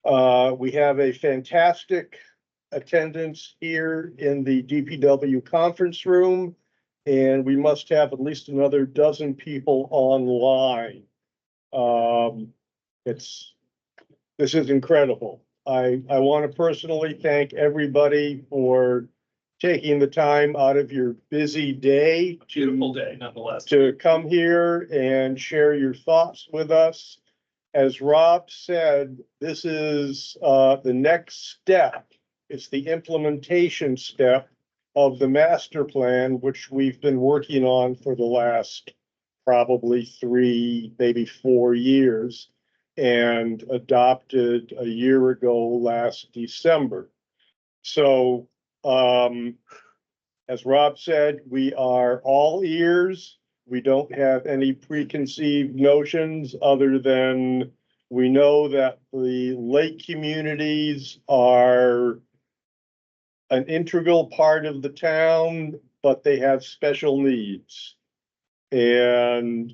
We have a fantastic attendance here in the DPW conference room, and we must have at least another dozen people online. This is incredible. I want to personally thank everybody for taking the time out of your busy day Beautiful day, nonetheless. to come here and share your thoughts with us. As Rob said, this is the next step. It's the implementation step of the master plan, which we've been working on for the last probably 3, maybe 4 years, and adopted a year ago last December. So, as Rob said, we are all ears. We don't have any preconceived notions other than we know that the lake communities are an integral part of the town, but they have special needs. And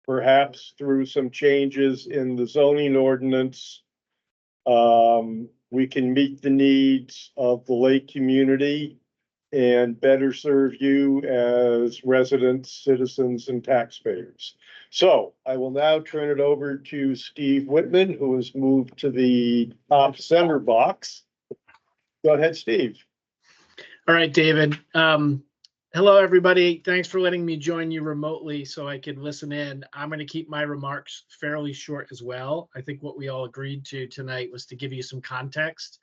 perhaps through some changes in the zoning ordinance, we can meet the needs of the lake community and better serve you as residents, citizens, and taxpayers. So I will now turn it over to Steve Whitman, who has moved to the top center box. Go ahead, Steve. All right, David. Hello, everybody. Thanks for letting me join you remotely so I can listen in. I'm going to keep my remarks fairly short as well. I think what we all agreed to tonight was to give you some context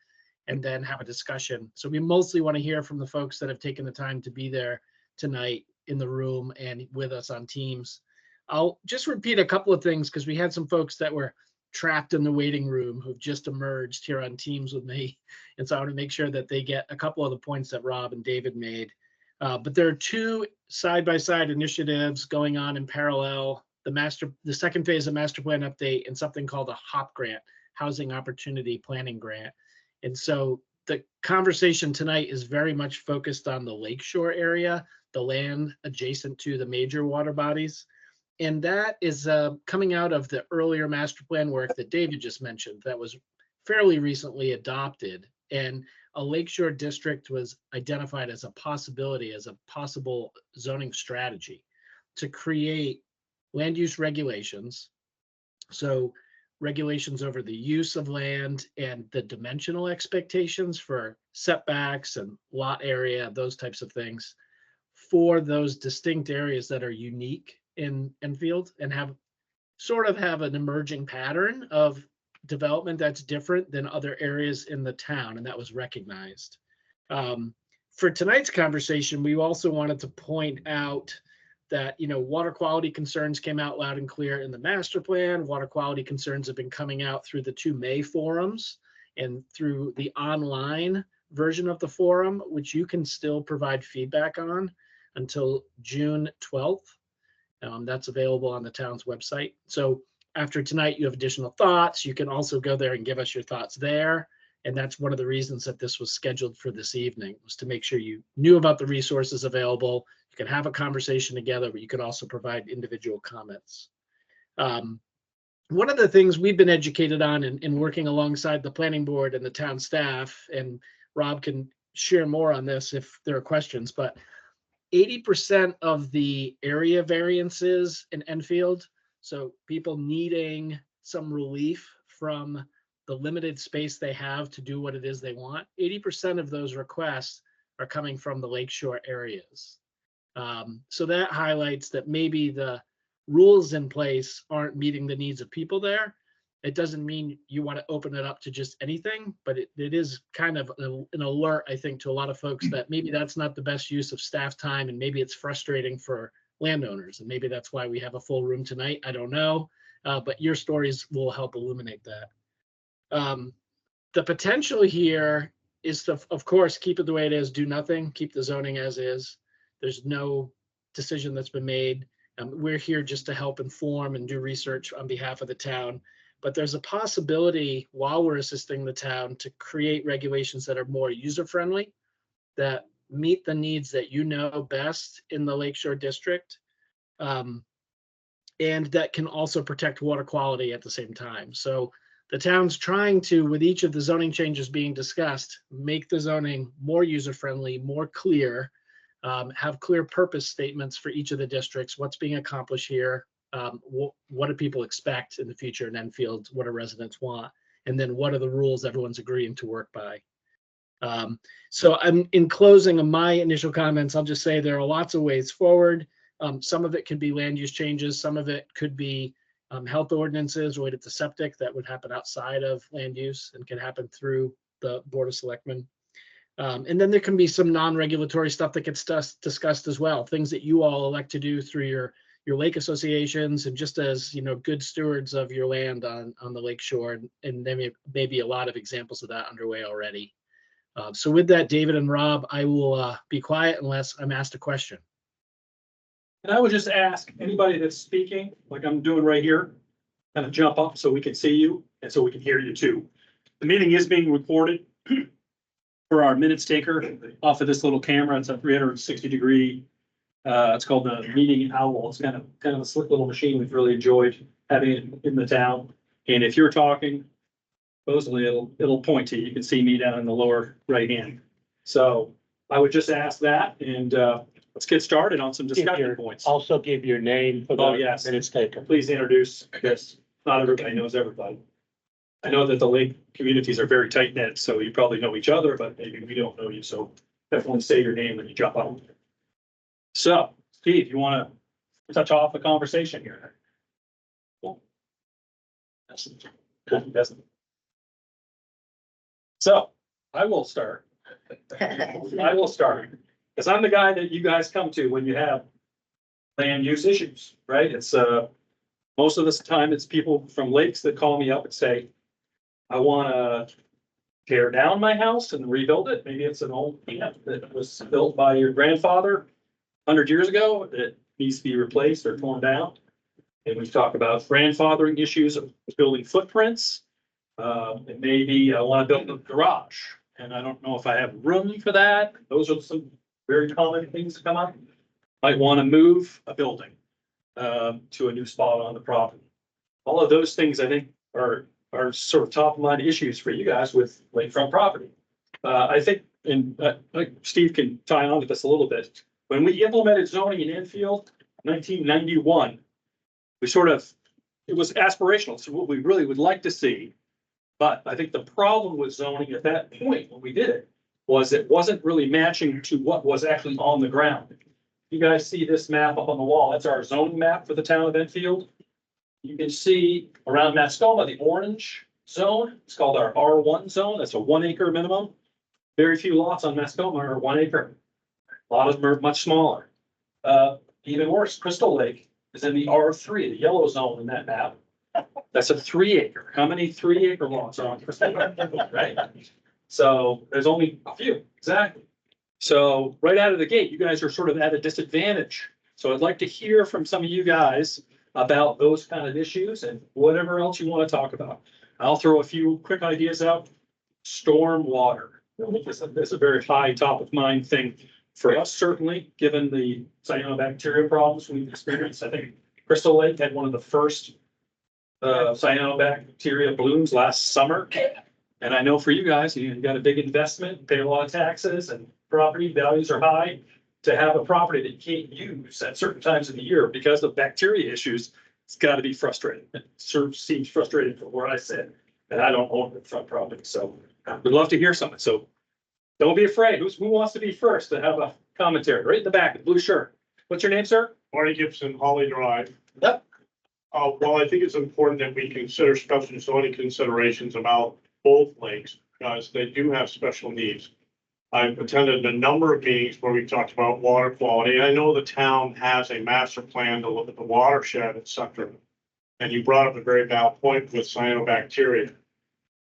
and then have a discussion. So we mostly want to hear from the folks that have taken the time to be there tonight in the room and with us on Teams. I'll just repeat a couple of things because we had some folks that were trapped in the waiting room who've just emerged here on Teams with me. And so I want to make sure that they get a couple of the points that Rob and David made. But there are 2 side-by-side initiatives going on in parallel, the second phase of master plan update and something called a HOP grant, Housing Opportunity Planning Grant. And so the conversation tonight is very much focused on the lakeshore area, the land adjacent to the major water bodies. And that is coming out of the earlier master plan work that David just mentioned that was fairly recently adopted. And a lakeshore district was identified as a possibility, as a possible zoning strategy to create land use regulations. So regulations over the use of land and the dimensional expectations for setbacks and lot area, those types of things for those distinct areas that are unique in Enfield and have an emerging pattern of development that's different than other areas in the town, and that was recognized. For tonight's conversation, we also wanted to point out that, water quality concerns came out loud and clear in the master plan. Water quality concerns have been coming out through the 2 May forums and through the online version of the forum, which you can still provide feedback on until June 12th. That's available on the town's website. So after tonight, you have additional thoughts. You can also go there and give us your thoughts there. And that's one of the reasons that this was scheduled for this evening, was to make sure you knew about the resources available. You can have a conversation together, but you can also provide individual comments. One of the things we've been educated on in working alongside the planning board and the town staff, and Rob can share more on this if there are questions, but 80% of the area variances in Enfield, so people needing some relief from the limited space they have to do what it is they want, 80% of those requests are coming from the lakeshore areas. So that highlights that maybe the rules in place aren't meeting the needs of people there. It doesn't mean you want to open it up to just anything, but it is kind of an alert, I think, to a lot of folks that maybe that's not the best use of staff time, and maybe it's frustrating for landowners, and maybe that's why we have a full room tonight. I don't know, but your stories will help illuminate that. The potential here is to, of course, keep it the way it is, do nothing, keep the zoning as is. There's no decision that's been made. We're here just to help inform and do research on behalf of the town. But there's a possibility, while we're assisting the town, to create regulations that are more user-friendly, that meet the needs that you know best in the Lakeshore District, and that can also protect water quality at the same time. So The town's trying to, with each of the zoning changes being discussed, make the zoning more user-friendly, more clear, have clear purpose statements for each of the districts, what's being accomplished here, what do people expect in the future in Enfield, what do residents want, and then what are the rules everyone's agreeing to work by. So I'm in closing of my initial comments, I'll just say there are lots of ways forward. Some of it could be land use changes, some of it could be health ordinances related to septic that would happen outside of land use and can happen through the Board of Selectmen. And then there can be some non-regulatory stuff that gets discussed as well, things that you all elect to do through your lake associations and just as, you know, good stewards of your land on the lake shore. And there may be a lot of examples of that underway already. So with that, David and Rob, I will be quiet unless I'm asked a question. And I would just ask anybody that's speaking, like I'm doing right here, kind of jump up so we can see you and so we can hear you too. The meeting is being recorded for our minutes taker off of this little camera. It's a 360-degree. It's called the Meeting Owl. It's kind of a slick little machine. We've really enjoyed having it in the town. And if you're talking, supposedly it'll point to you. You can see me down in the lower right hand. So I would just ask that and let's get started on some discussion points. Also give your name for Oh, the yes. minutes taken. Please introduce, because not everybody knows everybody. I know that the lake communities are very tight knit, so you probably know each other, but maybe we don't know you, so definitely say your name when you jump on. So, Steve, you want to touch off the conversation here? Cool. So, I will start. Because I'm the guy that you guys come to when you have land use issues, right? It's most of this time it's people from lakes that call me up and say, I want to tear down my house and rebuild it. Maybe it's an old camp that was built by your grandfather 100 years ago that needs to be replaced or torn down. And we've talked about grandfathering issues of building footprints. It may be I want to build a garage and I don't know if I have room for that. Those are some very common things that come up. Might want to move a building to a new spot on the property. All of those things I think are sort of top of mind issues for you guys with lakefront property. I think, and Steve can tie on to this a little bit. When we implemented zoning in Enfield, 1991, it was aspirational. So what we really would like to see. But I think the problem with zoning at that point when we did it was it wasn't really matching to what was actually on the ground. You guys see this map up on the wall. That's our zoning map for the town of Enfield. You can see around Mascoma, the orange zone. It's called our R1 zone. That's a 1 acre minimum. Very few lots on Mascoma are 1 acre. A lot of them are much smaller. Even worse, Crystal Lake is in the R3, the yellow zone in that map. That's a 3 acre. How many 3 acre lots are on Crystal Lake? Right? So there's only a few, exactly. So right out of the gate, you guys are sort of at a disadvantage. So I'd like to hear from some of you guys about those kind of issues and whatever else you want to talk about. I'll throw a few quick ideas out. Storm water. This is a very high top of mind thing for us, certainly, given the cyanobacteria problems we've experienced. I think Crystal Lake had one of the first cyanobacteria blooms last summer. And I know for you guys, you got a big investment, pay a lot of taxes, and property values are high. To have a property that you can't use at certain times of the year because of bacteria issues, it's got to be frustrating. It sort of seems frustrating from where I sit, and I don't own the front property, so we'd love to hear something. So don't be afraid. Who wants to be first to have a commentary? Right in the back, the blue shirt. What's your name, sir? Marty Gibson, Holly Drive. Yep. Well, I think it's important that we consider special zoning considerations about both lakes because they do have special needs. I've attended a number of meetings where we've talked about water quality. I know the town has a master plan to look at the watershed, et cetera. And you brought up a very valid point with cyanobacteria.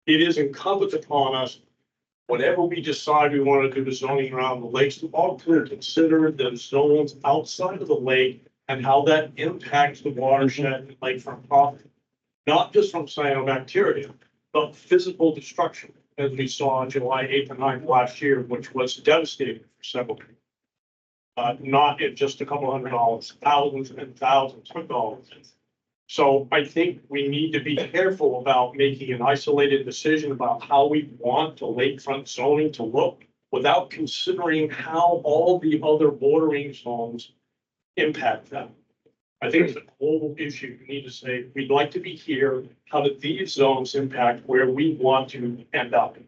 It is incumbent upon us, whatever we decide we want to do to zoning around the lakes, to also consider the zones outside of the lake and how that impacts the watershed and lakefront property. Not just from cyanobacteria, but physical destruction, as we saw on July 8th and 9th last year, which was devastating for several people. Not at just a couple $100, thousands and thousands of dollars. So I think we need to be careful about making an isolated decision about how we want the lakefront zoning to look without considering how all the other bordering zones impact them. I think it's a global issue. We need to say, we'd like to be here. How do these zones impact where we want to end up?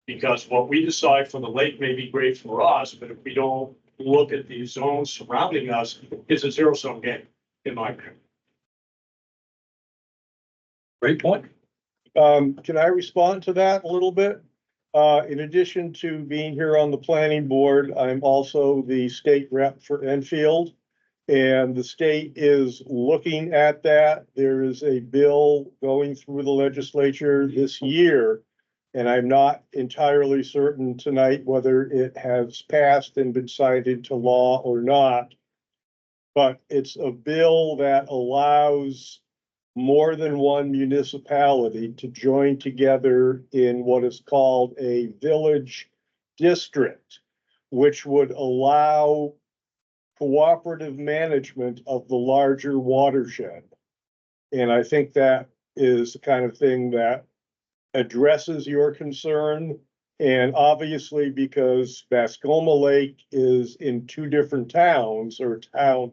Because what we decide for the lake may be great for us, but if we don't look at these zones surrounding us, it's a zero-sum game, in my opinion. Great point. Can I respond to that a little bit? In addition to being here on the planning board, I'm also the state rep for Enfield. And the state is looking at that. There is a bill going through the legislature this year. And I'm not entirely certain tonight whether it has passed and been signed into law or not. But it's a bill that allows more than one municipality to join together in what is called a village district, which would allow cooperative management of the larger watershed. And I think that is the kind of thing that addresses your concern. And obviously, because Vascoma Lake is in two different towns, or a town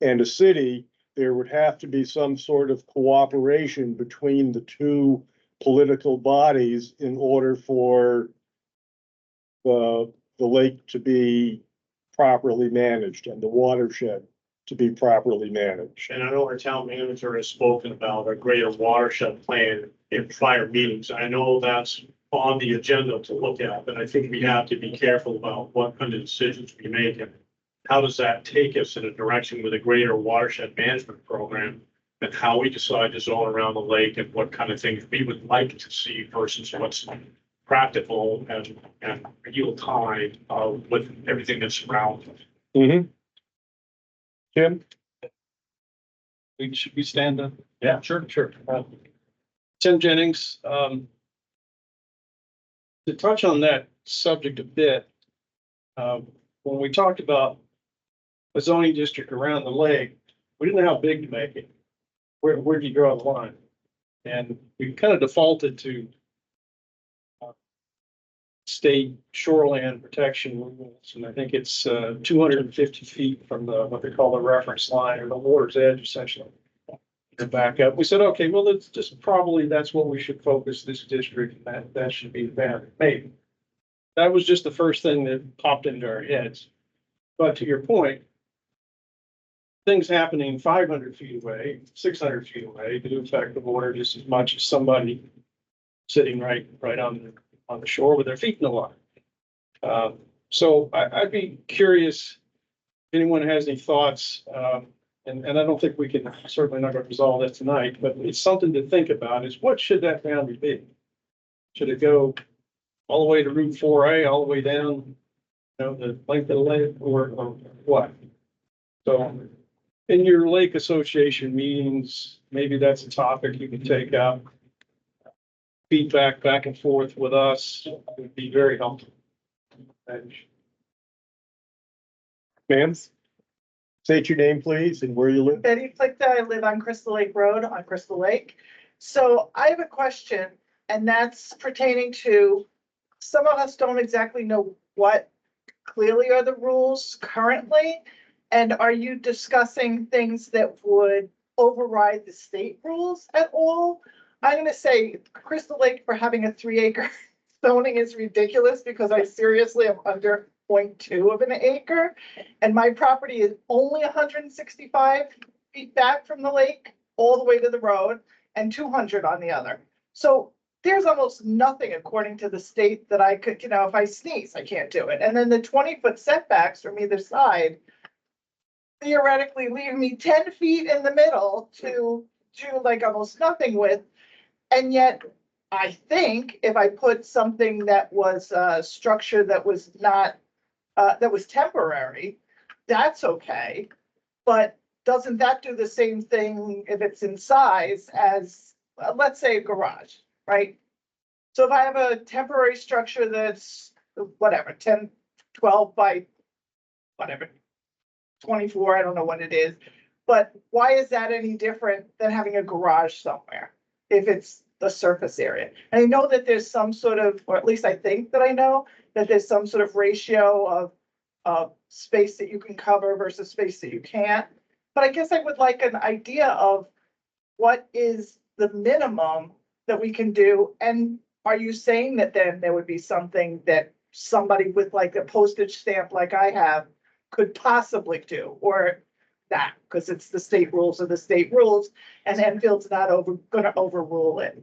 and a city, there would have to be some sort of cooperation between the two political bodies in order for the lake to be properly managed and the watershed to be properly managed. And I know our town manager has spoken about a greater watershed plan in prior meetings. I know that's on the agenda to look at, but I think we have to be careful about what kind of decisions we make and how does that take us in a direction with a greater watershed management program and how we decide to zone around the lake and what kind of things we would like to see versus what's practical and real time with everything that's around it. Mm-hmm. Tim? Should we stand up? Yeah, sure. Tim Jennings, to touch on that subject a bit, when we talked about a zoning district around the lake, we didn't know how big to make it. Where do you draw the line? And we kind of defaulted to state shoreland protection rules, and I think it's 250 feet from what they call the reference line or the water's edge, essentially. To back up, we said, okay, well, that's just probably that's what we should focus this district. That should be the boundary. Maybe that was just the first thing that popped into our heads. But to your point, things happening 500 feet away, 600 feet away, do affect the water just as much as somebody sitting right on the shore with their feet in the water. So I'd be curious if anyone has any thoughts. And I don't think we can, certainly not going to resolve that tonight, but it's something to think about is what should that boundary be? Should it go all the way to Route 4A, all the way down, the length of the lake, or what? So in your lake association meetings, maybe that's a topic you can take up. Feedback back and forth with us would be very helpful. Ma'am? State your name, please, and where you live. Betty Plickta, I live on Crystal Lake Road on Crystal Lake. So I have a question, and that's pertaining to, some of us don't exactly know what clearly are the rules currently. And are you discussing things that would override the state rules at all? I'm gonna say Crystal Lake for having a 3-acre zoning is ridiculous because I seriously am under 0.2 of an acre. And my property is only 165 feet back from the lake, all the way to the road, and 200 on the other. So there's almost nothing according to the state that I could, if I sneeze, I can't do it. And then the 20-foot setbacks from either side theoretically leave me 10 feet in the middle to do like almost nothing with. And yet, I think if I put something that was a structure that was not, that was temporary, that's okay. But doesn't that do the same thing if it's in size as, let's say, a garage, right? So if I have a temporary structure that's whatever, 10, 12 by whatever, 24, I don't know what it is. But why is that any different than having a garage somewhere? If it's the surface area? And I know that there's some sort of, or at least I think that I know, that there's some sort of ratio of space that you can cover versus space that you can't. But I guess I would like an idea of what is the minimum that we can do? And are you saying that then there would be something that somebody with like a postage stamp like I have could possibly do, or that, because it's the state rules are the state rules, and Enfield's not gonna overrule it?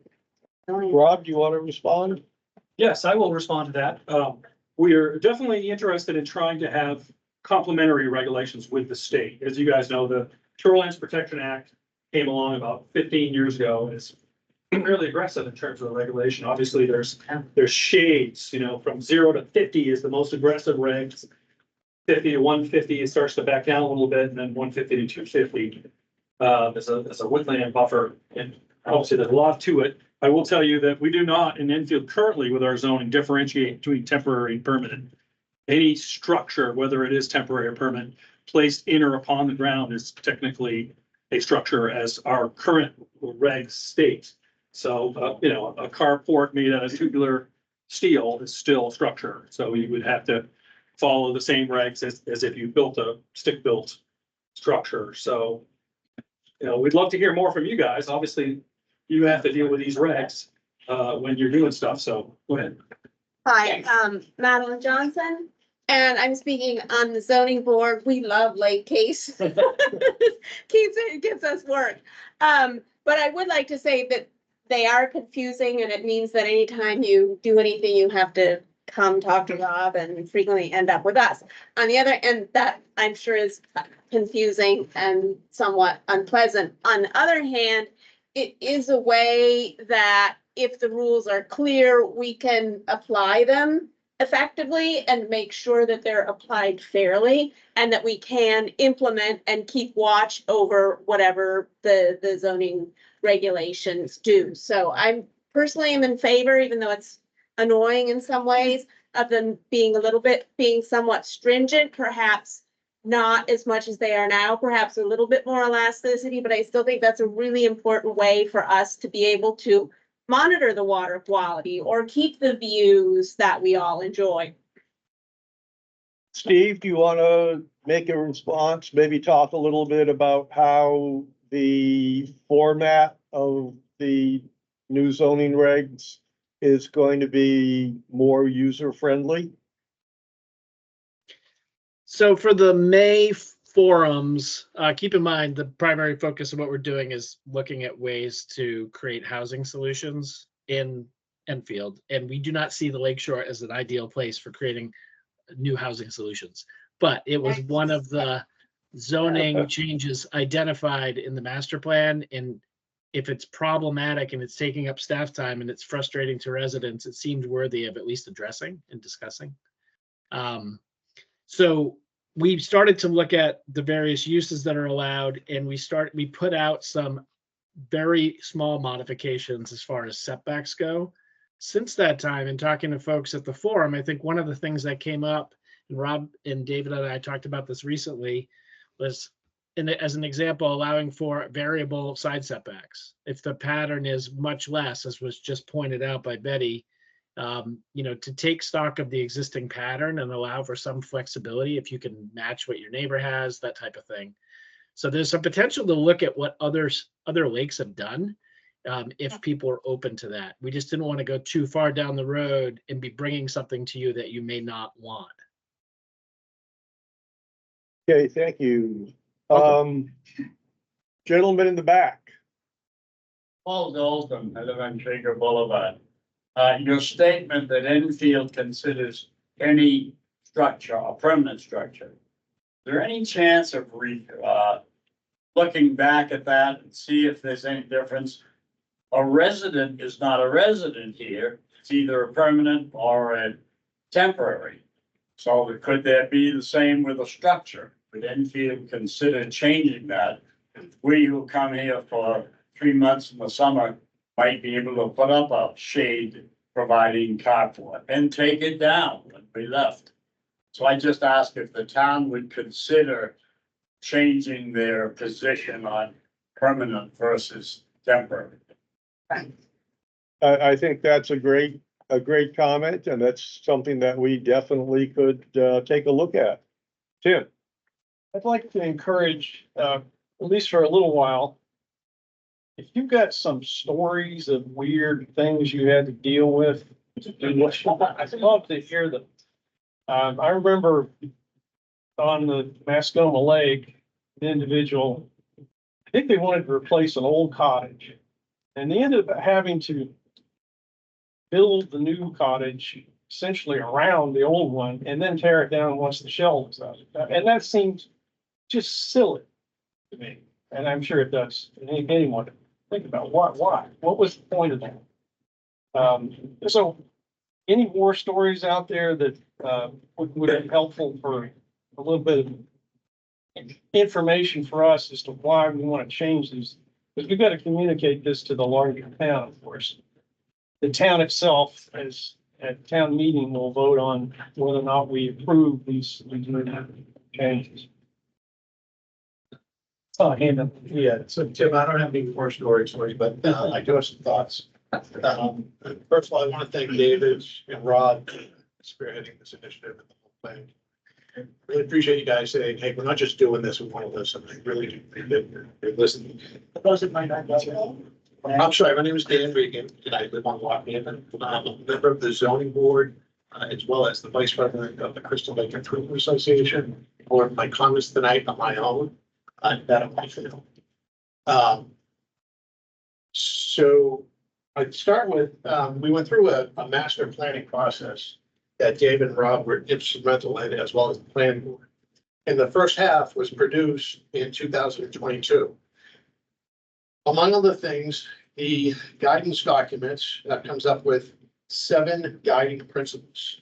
Rob, do you want to respond? Yes, I will respond to that. We are definitely interested in trying to have complementary regulations with the state. As you guys know, the Shorelands Protection Act came along about 15 years ago. It's really aggressive in terms of the regulation. Obviously, there's shades, you know, from 0 to 50 is the most aggressive regs. 50 to 150, it starts to back down a little bit, and then 150 to 250 as a woodland buffer. And obviously, there's a lot to it. I will tell you that we do not in Enfield currently with our zoning differentiate between temporary and permanent. Any structure, whether it is temporary or permanent, placed in or upon the ground is technically a structure as our current regs state. So, you know, a carport made out of tubular steel is still a structure. So you would have to follow the same regs as if you built a stick-built structure. So, you know, we'd love to hear more from you guys. Obviously, you have to deal with these regs when you're doing stuff. So go ahead. Hi, Madeline Johnson, and I'm speaking on the zoning board. We love late case. Gives us work. But I would like to say that they are confusing, and it means that anytime you do anything, you have to come talk to Rob and frequently end up with us. On the other end, that I'm sure is confusing and somewhat unpleasant. On the other hand, it is a way that if the rules are clear, we can apply them effectively and make sure that they're applied fairly and that we can implement and keep watch over whatever the zoning regulations do. So I'm personally am in favor, even though it's annoying in some ways, of them being somewhat stringent, perhaps not as much as they are now, perhaps a little bit more elasticity, but I still think that's a really important way for us to be able to monitor the water quality or keep the views that we all enjoy. Steve, do you want to make a response? Maybe talk a little bit about how the format of the new zoning regs is going to be more user-friendly? So for the May forums, keep in mind the primary focus of what we're doing is looking at ways to create housing solutions in Enfield. And we do not see the Lakeshore as an ideal place for creating new housing solutions. But it was one of the zoning changes identified in the master plan. And if it's problematic and it's taking up staff time and it's frustrating to residents, it seemed worthy of at least addressing and discussing. So we started to look at the various uses that are allowed, and we put out some very small modifications as far as setbacks go. Since that time, and talking to folks at the forum, I think one of the things that came up, and Rob and David and I talked about this recently, was as an example, allowing for variable side setbacks. If the pattern is much less, as was just pointed out by Betty, you know, to take stock of the existing pattern and allow for some flexibility if you can match what your neighbor has, that type of thing. So there's some potential to look at what other lakes have done if people are open to that. We just didn't want to go too far down the road and be bringing something to you that you may not want. Okay, thank you. Gentleman in the back. Paul Dalton, I live on Shaker Boulevard. Your statement that Enfield considers any structure a permanent structure. Is there any chance of looking back at that and see if there's any difference? A resident is not a resident here. It's either a permanent or a temporary. So could there be the same with a structure? Would Enfield consider changing that? We who come here for 3 months in the summer might be able to put up a shade providing carport and take it down when we left. So I just asked if the town would consider changing their position on permanent versus temporary. I think that's a great comment, and that's something that we definitely could, take a look at. Tim? I'd like to encourage, at least for a little while, if you've got some stories of weird things you had to deal with, I'd love to hear them. I remember on the Mascoma Lake, an individual, I think they wanted to replace an old cottage. And they ended up having to build the new cottage essentially around the old one and then tear it down once the shell was out. And that seems just silly to me. And I'm sure it does to anyone. Think about why? What was the point of that? So any war stories out there that would be helpful for a little bit of information for us as to why we want to change these? Because we've got to communicate this to the larger town, of course. The town itself, as at town meeting, will vote on whether or not we approve these changes. Oh, yeah, so Tim, I don't have any more stories for you, but I do have some thoughts. First of all, I want to thank David and Rod for spearheading this initiative and the whole thing. Really appreciate you guys saying, hey, we're not just doing this, we want to listen. I really do. You're listening. I'm sorry, my name is Dan Regan, and I live on Waukegan. I'm a member of the zoning board, as well as the vice president of the Crystal Lake Improvement Association. Or my comments tonight on my own. That I'm confident. So I'd start with, we went through a master planning process that Dave and Rob were instrumental in, as well as the planning board. And the first half was produced in 2022. Among other things, the guidance documents that comes up with 7 guiding principles.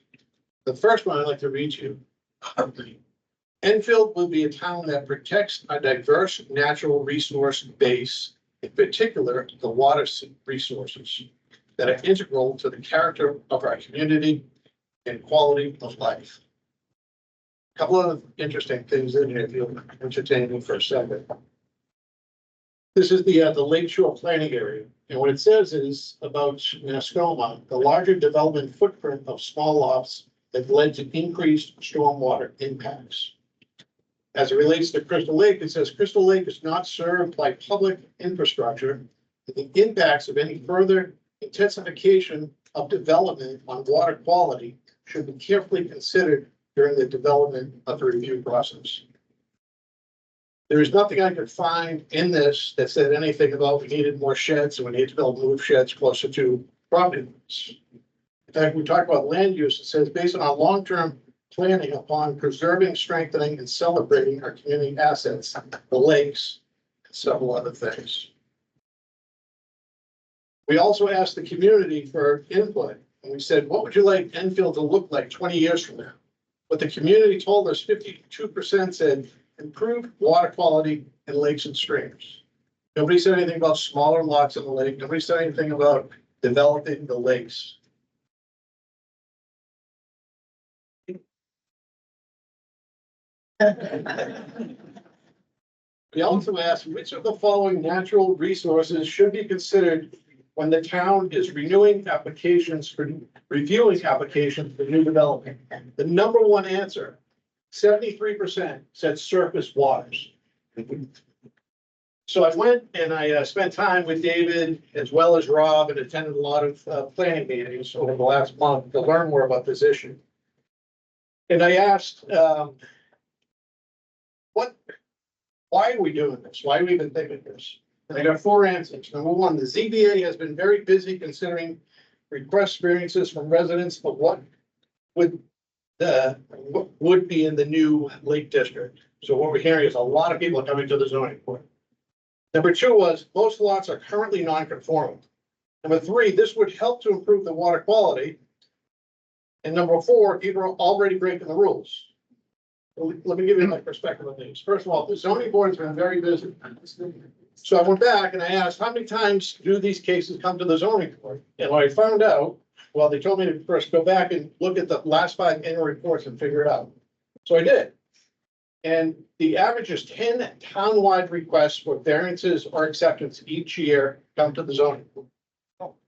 The first one I'd like to read to you. Enfield will be a town that protects a diverse natural resource base, in particular, the water resources that are integral to the character of our community and quality of life. A couple of interesting things in here, if you'll entertain me for a second. This is the Lakeshore planning area. And what it says is about Mascoma, the larger development footprint of small lots that led to increased stormwater impacts. As it relates to Crystal Lake, it says Crystal Lake is not served by public infrastructure. The impacts of any further intensification of development on water quality should be carefully considered during the development of the review process. There is nothing I could find in this that said anything about we needed more sheds and we need to build move sheds closer to property lines. In fact, we talk about land use. It says based on our long-term planning upon preserving, strengthening, and celebrating our community assets, the lakes, and several other things. We also asked the community for input, and we said, what would you like Enfield to look like 20 years from now? What the community told us, 52% said improved water quality in lakes and streams. Nobody said anything about smaller lots in the lake. Nobody said anything about developing the lakes. We also asked which of the following natural resources should be considered when the town is reviewing applications for new development. The number one answer, 73% said surface waters. So I went and I spent time with David as well as Rob and attended a lot of planning meetings over the last month to learn more about this issue. And I asked, why are we doing this? Why are we even thinking this? And I got 4 answers. Number one, the ZBA has been very busy considering request variances from residents of what would be in the new Lake District. So what we're hearing is a lot of people are coming to the zoning board. Number 2 was most lots are currently non-conforming. Number 3, this would help to improve the water quality. And number 4, people are already breaking the rules. Let me give you my perspective on things. First of all, the zoning board has been very busy. So I went back and I asked, how many times do these cases come to the zoning board? And what I found out, well, they told me to first go back and look at the last 5 annual reports and figure it out. So I did. And the average is 10 townwide requests for variances or acceptance each year come to the zoning board.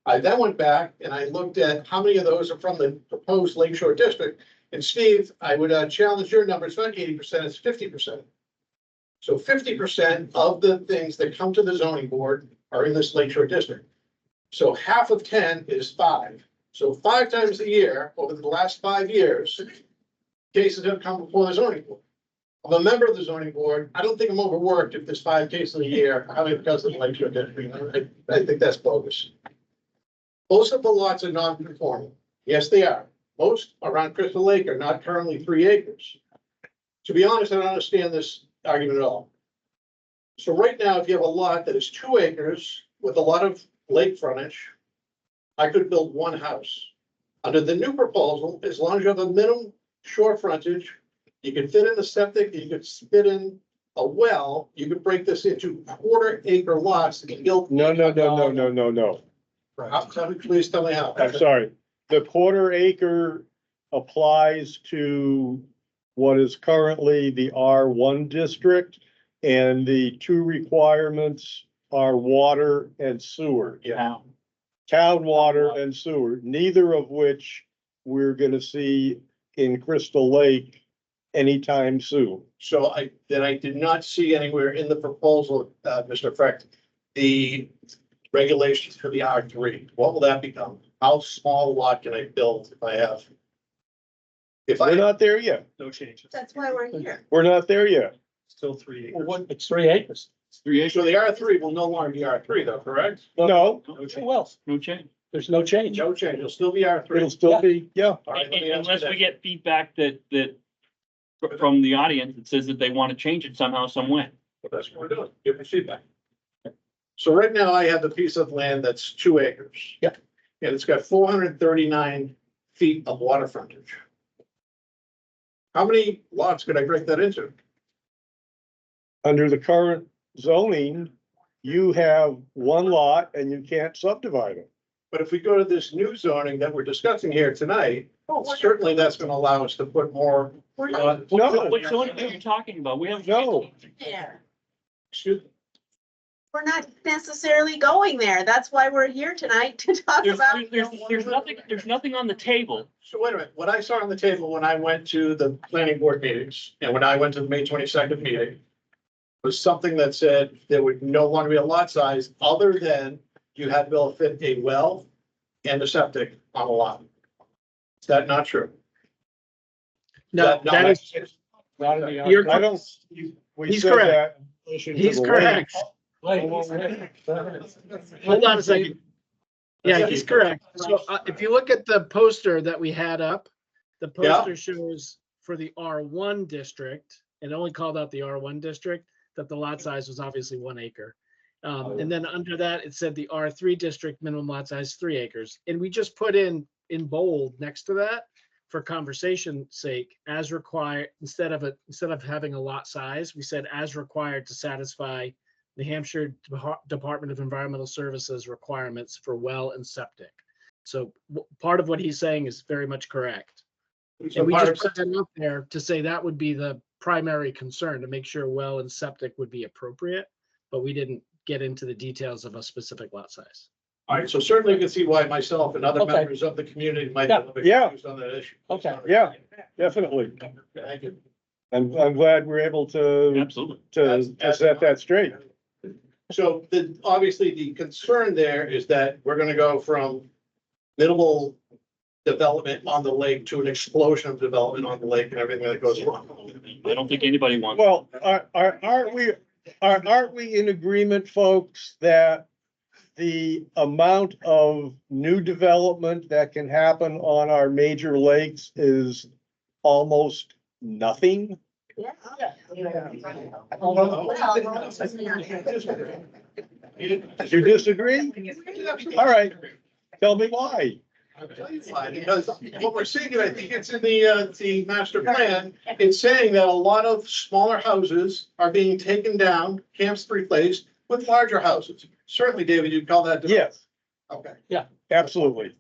I then went back and I looked at how many of those are from the proposed Lakeshore District. And Steve, I would challenge your numbers, not 80%, it's 50%. So 50% of the things that come to the zoning board are in this Lakeshore District. So half of 10 is 5. So 5 times a year, over the last 5 years, cases have come before the zoning board. I'm a member of the zoning board. I don't think I'm overworked if there's 5 cases a year, how many because of the Lakeshore District. I think that's bogus. Most of the lots are non-conforming. Yes, they are. Most around Crystal Lake are not currently 3 acres. To be honest, I don't understand this argument at all. So right now, if you have a lot that is 2 acres with a lot of lake frontage, I could build 1 house. Under the new proposal, as long as you have a minimum shore frontage, you can fit in a septic, you could fit in a well, you could break this into 1/4 acre lots and build. No. Please tell me how. I'm sorry. The 1/4 acre applies to what is currently the R1 district. And the 2 requirements are water and sewer. Yeah. Town water and sewer, neither of which we're gonna see in Crystal Lake anytime soon. So I did not see anywhere in the proposal, Mr. Frecht, the regulations for the R3. What will that become? How small a lot can I build if I have? If We're I, not there yet. No changes. That's why we're here. We're not there yet. Still 3 Well, acres. what- It's 3 acres. 3 acres. so the R3 will no longer be R3 though, correct? No, No change. Well, no change. There's no change. No change, it'll still be R3. it'll still be, yeah. All right, let me ask you Unless we this. get feedback that from the audience that says that they want to change it somehow, some way. That's what we're doing, give me feedback. So right now I have the piece of land that's 2 acres. Yeah. And it's got 439 feet of water frontage. How many lots could I break that into? Under the current zoning, you have 1 lot and you can't subdivide it. But if we go to this new zoning that we're discussing here tonight, certainly that's gonna allow us to put more. We're not No. What zoning are you talking about? We have. No. there. Excuse me. We're not necessarily going there. That's why we're here tonight to talk about. There's nothing on the table. So wait a minute, what I saw on the table when I went to the planning board meetings and when I went to the May 22nd meeting was something that said there would no longer be a lot size other than you had to be able to fit a well and a septic on a lot. Is that not true? No, Not- that is, Not in the R. you're, I don't, we He's said correct. that in relation to he's the correct. lake. Hold on a second. Yeah, he's correct. So if you look at the poster that we had up, the Yeah. poster shows for the R1 district, and only called out the R1 district, that the lot size was obviously 1 acre. And then under that, it said the R3 district minimum lot size 3 acres. And we just put in bold next to that for conversation's sake, as required, instead of having a lot size, we said as required to satisfy New Hampshire Department of Environmental Services requirements for well and septic. So part of what he's saying is very much correct. So And we part just of- put that out there to say that would be the primary concern, to make sure well and septic would be appropriate, but we didn't get into the details of a specific lot size. All right, so certainly you can see why myself and other Okay. members of the community might be a little bit Yeah. confused on that issue. Okay. Yeah. Definitely. Thank you. I'm glad we're able to Absolutely. set that straight. So obviously the concern there is that we're gonna go from minimal development on the lake to an explosion of development on the lake and everything that goes along. I don't think anybody wants. Well, aren't we in agreement, folks, that the amount of new development that can happen on our major lakes is almost nothing? Yeah. You disagree? All right, tell me why. I'll tell you why, because what we're seeing, and I think it's in the master plan, it's saying that a lot of smaller houses are being taken down, camps replaced with larger houses. Certainly, David, you'd call that. Yes, Okay. absolutely.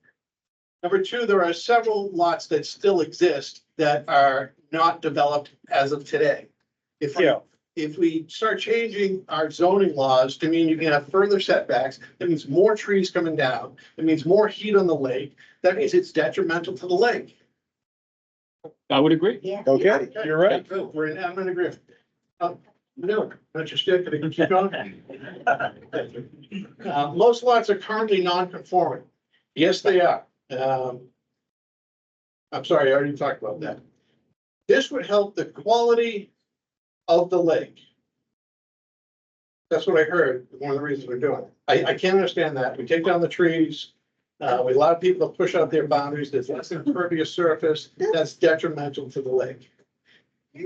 Number 2, there are several lots that still exist that are not developed as of today. Yeah. If we start changing our zoning laws to mean you can have further setbacks, that means more trees coming down, it means more heat on the lake, that means it's detrimental to the lake. I would agree. Okay, you're right. I'm in agreement. No, not just yet, can I keep going? Most lots are currently non-conforming. Yes, they are. I'm sorry, I already talked about that. This would help the quality of the lake. That's what I heard, one of the reasons we're doing it. I can't understand that. We take down the trees. We allow people to push out their boundaries. There's less impervious surface. That's detrimental to the lake.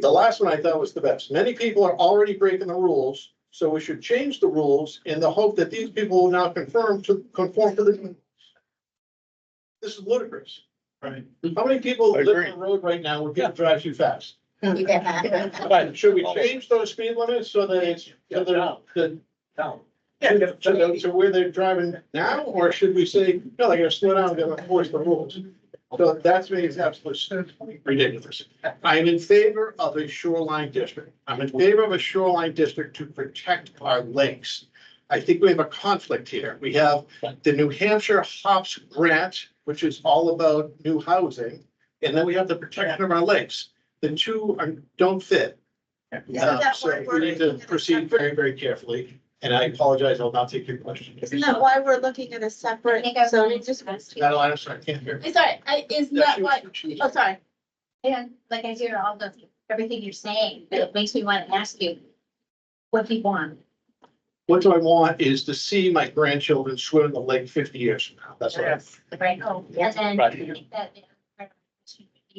The last one I thought was the best. Many people are already breaking the rules, so we should change the rules in the hope that these people will now conform to the. This is ludicrous. Right. How many people I live agree. on the road right now where people drive too fast? Yeah. But should we change those speed limits so that it's, so to where they're driving now, or should we say, no, they gotta slow down, they gotta enforce the rules? So that's me, is absolutely ridiculous. I'm in favor of a shoreline district. I'm in favor of a shoreline district to protect our lakes. I think we have a conflict here. We have the New Hampshire Hops Grant, which is all about new housing, and then we have the protection of our lakes. The two don't fit. So we need to proceed very, very carefully, and I apologize, I'll not take your question. Isn't that why we're looking at a separate zoning district? Not I'm sorry, I can't hear. It's all right, isn't that what, Oh, sorry. and like I hear all the, everything you're saying, but it makes me want to ask you, what do you want? What I want is to see my grandchildren swim in the lake 50 years from now. That's what I. Right, oh, and then I think that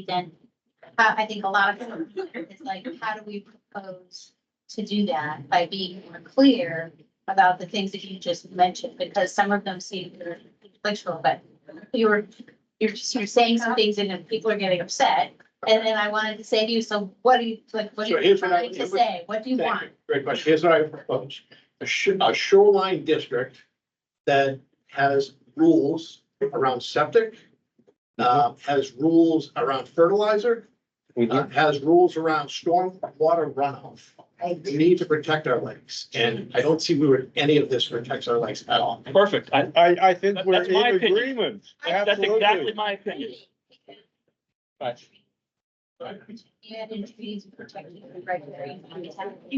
then, I think a lot of people, it's like, how do we propose to do that by being more clear about the things that you just mentioned, because some of them seem conflictual, but you're saying some things and then people are getting upset. And then I wanted to say to you, so what are you, like, what So are you here's what I- trying to say? What do you Thank want? you. Great question. Here's what I propose. A shoreline district that has rules around septic, has rules around fertilizer, has rules around storm water runoff. We need to protect our lakes, and I don't see where any of this protects our lakes at all. Perfect. I think we're That's my in opinion. agreement. That's exactly Absolutely. my opinion. Right. Yeah, and trees protecting the regular. Can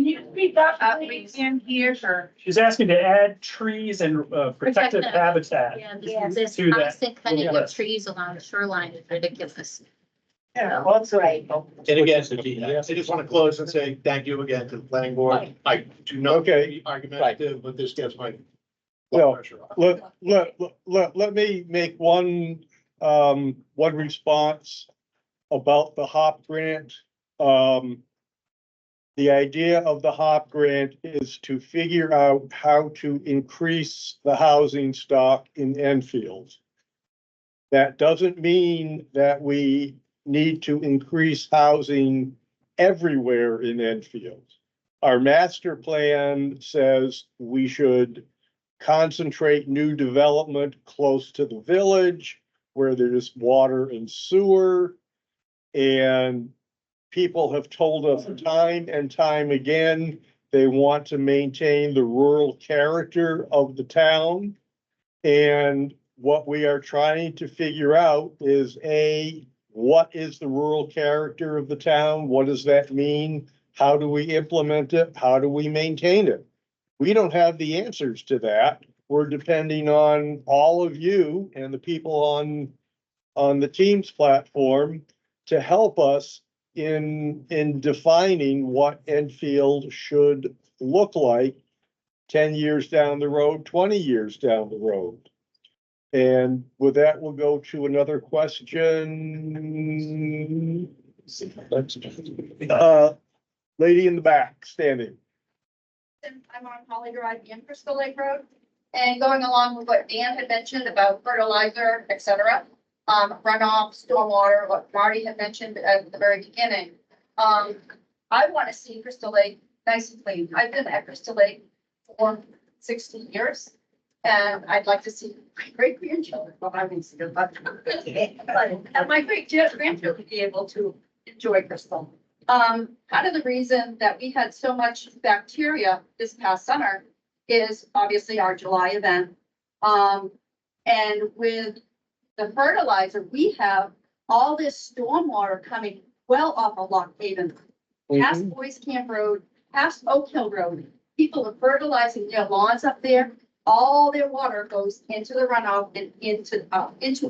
you speak up, we can hear her. She's asking to add trees and protected them. habitat. Yeah, this To that. constant cutting of Yes. trees along the shoreline is ridiculous. Yeah, well, that's right. And again, I just want to close and say thank you again to the planning board. I do not Okay. be argumentative, but this gets my Well, blood pressure off. Let me make one response about the HOP grant. The idea of the HOP grant is to figure out how to increase the housing stock in Enfield. That doesn't mean that we need to increase housing everywhere in Enfield. Our master plan says we should concentrate new development close to the village where there's water and sewer. And people have told us time and time again, they want to maintain the rural character of the town. And what we are trying to figure out is what is the rural character of the town? What does that mean? How do we implement it? How do we maintain it? We don't have the answers to that. We're depending on all of you and the people on the Teams platform to help us in defining what Enfield should look like 10 years down the road, 20 years down the road. And with that, we'll go to another question. Lady in the back, standing. I'm on Holly Drive and Crystal Lake Road. And going along with what Dan had mentioned about fertilizer, et cetera, runoff, stormwater, what Marty had mentioned at the very beginning. I want to see Crystal Lake nice and clean. I've been at Crystal Lake for 60 years. And I'd like to see my great grandchildren, well, I mean, but my great grandchildren be able to enjoy Crystal. Part of the reason that we had so much bacteria this past summer is obviously our July event. And with the fertilizer, we have all this stormwater coming well off of Lock Haven, past Boys Camp Road, past Oak Hill Road. People are fertilizing their lawns up there. All their water goes into the runoff and into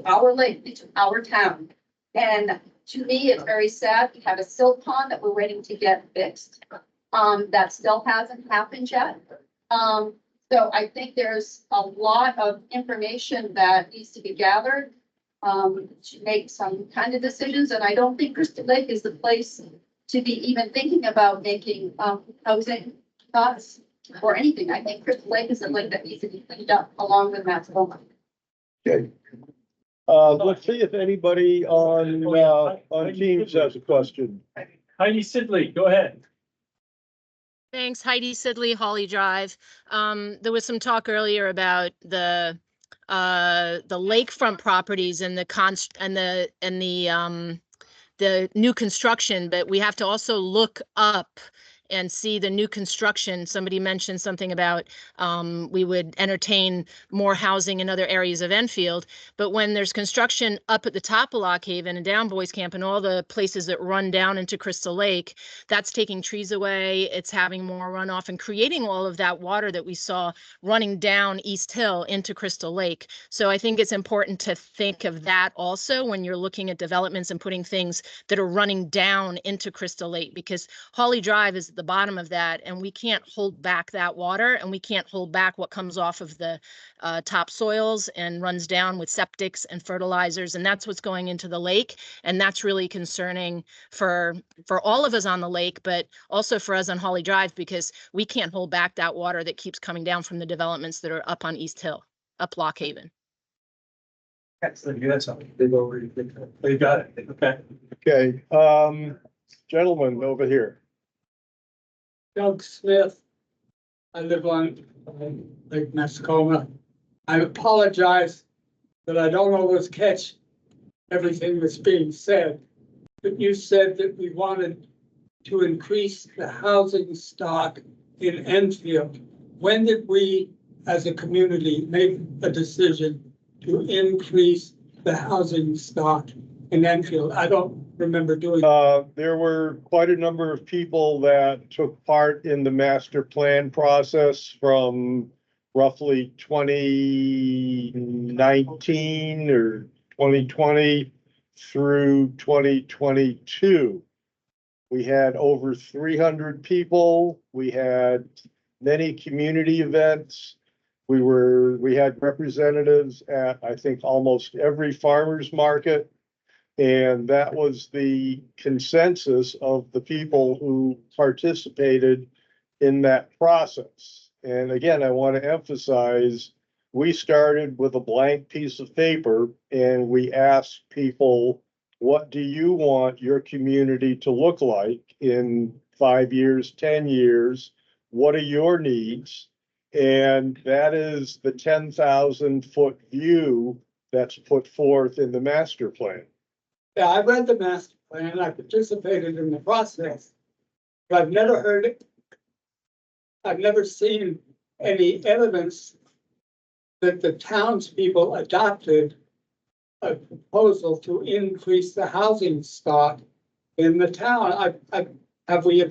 our lake, into our town. And to me, it's very sad. We have a silt pond that we're waiting to get fixed. That still hasn't happened yet. So I think there's a lot of information that needs to be gathered to make some kind of decisions. And I don't think Crystal Lake is the place to be even thinking about making housing thoughts or anything. I think Crystal Lake is a lake that needs to be cleaned up along with Mattaboma. Okay. Let's see if anybody on Teams has a question. Heidi Sidley, go ahead. Thanks, Heidi Sidley, Holly Drive. There was some talk earlier about the lakefront properties and the new construction, but we have to also look up and see the new construction. Somebody mentioned something about we would entertain more housing in other areas of Enfield. But when there's construction up at the top of Lock Haven and down Boys Camp and all the places that run down into Crystal Lake, that's taking trees away. It's having more runoff and creating all of that water that we saw running down East Hill into Crystal Lake. So I think it's important to think of that also when you're looking at developments and putting things that are running down into Crystal Lake, because Holly Drive is at the bottom of that, and we can't hold back that water, and we can't hold back what comes off of the topsoils and runs down with septics and fertilizers, and that's what's going into the lake, and that's really concerning for all of us on the lake, but also for us on Holly Drive, because we can't hold back that water that keeps coming down from the developments that are up on East Hill, up Lock Haven. That's something. They got it. Okay. Okay, gentlemen over here. Doug Smith. I live on Lake Mascoma. I apologize that I don't always catch everything that's being said. But you said that we wanted to increase the housing stock in Enfield. When did we, as a community, make a decision to increase the housing stock in Enfield? I don't remember doing. There were quite a number of people that took part in the master plan process from roughly 2019 or 2020 through 2022. We had over 300 people. We had many community events. We had representatives at, I think, almost every farmer's market. And that was the consensus of the people who participated in that process. And again, I want to emphasize, we started with a blank piece of paper and we asked people, what do you want your community to look like in 5 years, 10 years? What are your needs? And that is the 10,000-foot view that's put forth in the master plan. Yeah, I read the master plan. I participated in the process. But I've never heard it. I've never seen any evidence that the townspeople adopted a proposal to increase the housing stock in the town. Have we,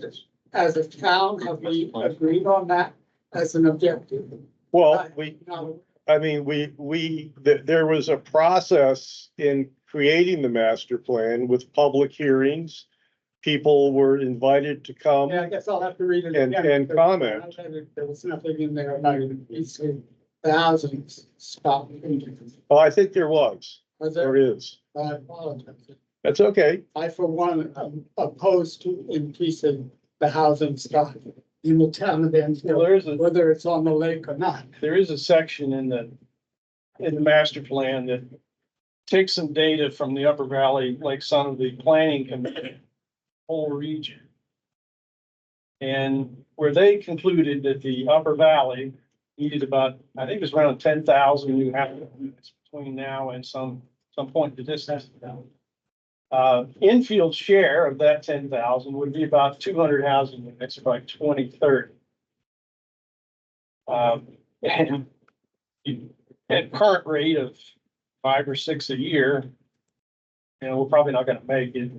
as a town, have we agreed on that as an objective? Well, there was a process in creating the master plan with public hearings. People were invited to come. Yeah, I guess I'll have to read it and, again. and comment. There was nothing in there about increasing the housing stock. Oh, I think there was. Was There there? is. I apologize. That's okay. I, for one, am opposed to increasing the housing stock in the town of Enfield, whether it's on the lake or not. There is a section in the master plan that takes some data from the Upper Valley, like some of the planning committee, whole region. And where they concluded that the Upper Valley needed about, I think it was around 10,000 new housing units between now and some point to distance. Enfield's share of that 10,000 would be about 200 housing units by 2030. And at current rate of 5 or 6 a year, we're probably not gonna make it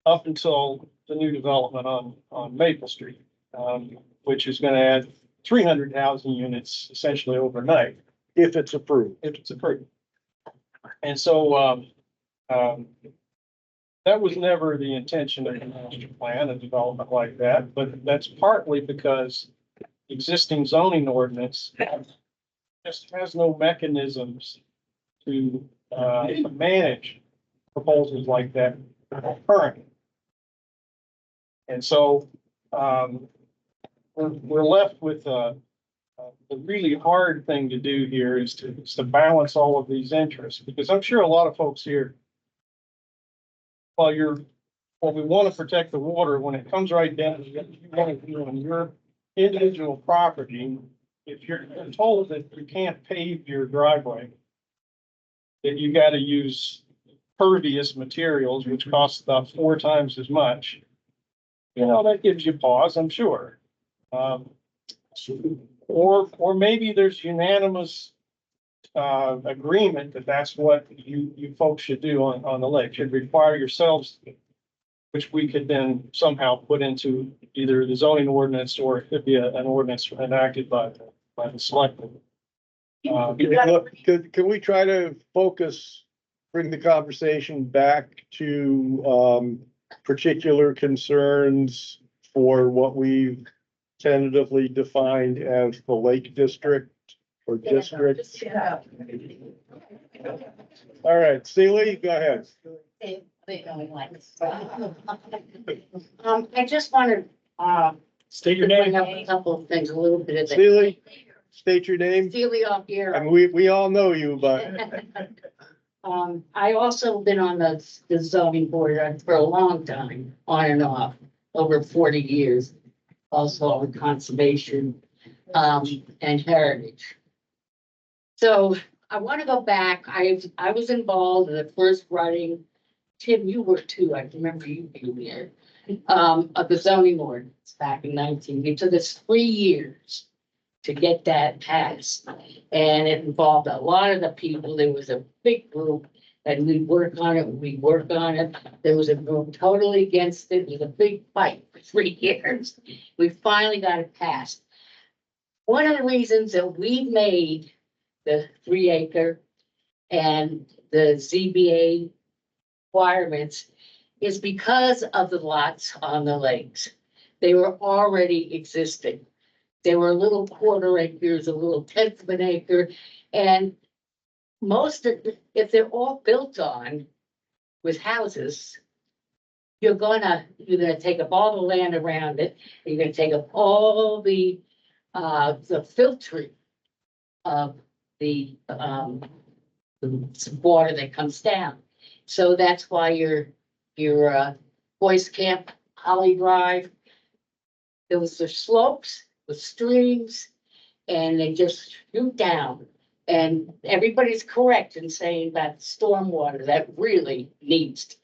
up until the new development on Maple Street, which is gonna add 300 housing units essentially overnight, If it's approved. if it's approved. And so, that was never the intention of the master plan, a development like that, but that's partly because existing zoning ordinance just has no mechanisms to manage proposals like that currently. And so we're left with the really hard thing to do here is to balance all of these interests, because I'm sure a lot of folks here, while we want to protect the water, when it comes right down to what you want to do on your individual property, if you're told that you can't pave your driveway, that you got to use pervious materials, which costs about 4 times as much, that gives you pause, I'm sure. Or maybe there's unanimous agreement that that's what you folks should do on the lake, should require yourselves, which we could then somehow put into either the zoning ordinance or it could be an ordinance enacted by the selectmen. Can we try to bring the conversation back to particular concerns for what we've tentatively defined as the Lake District or district? All right, Celie, go ahead. I just wanted, State your to bring name. up a couple of things, a little bit of. Celie, state your name. Celia here. And we all know you, but I also been on the zoning board for a long time, on and off, over 40 years. Also on conservation, and heritage. So I want to go back. I was involved in the first writing. Tim, you were too. I remember you being there, of the zoning ordinance back in 19. It took us 3 years to get that passed. And it involved a lot of the people. There was a big group and we'd work on it. There was a group totally against it. It was a big fight for 3 years. We finally got it passed. One of the reasons that we made the 3 acre and the ZBA requirements is because of the lots on the lakes. They were already existing. They were little 1/4 acres, a little 1/10 of an acre, and if they're all built on with houses, you're gonna take up all the land around it. You're gonna take up all the filtering of the water that comes down. So that's why your Boys Camp, Holly Drive, there was the slopes with streams and they just shoot down. And everybody's correct in saying that stormwater that really needs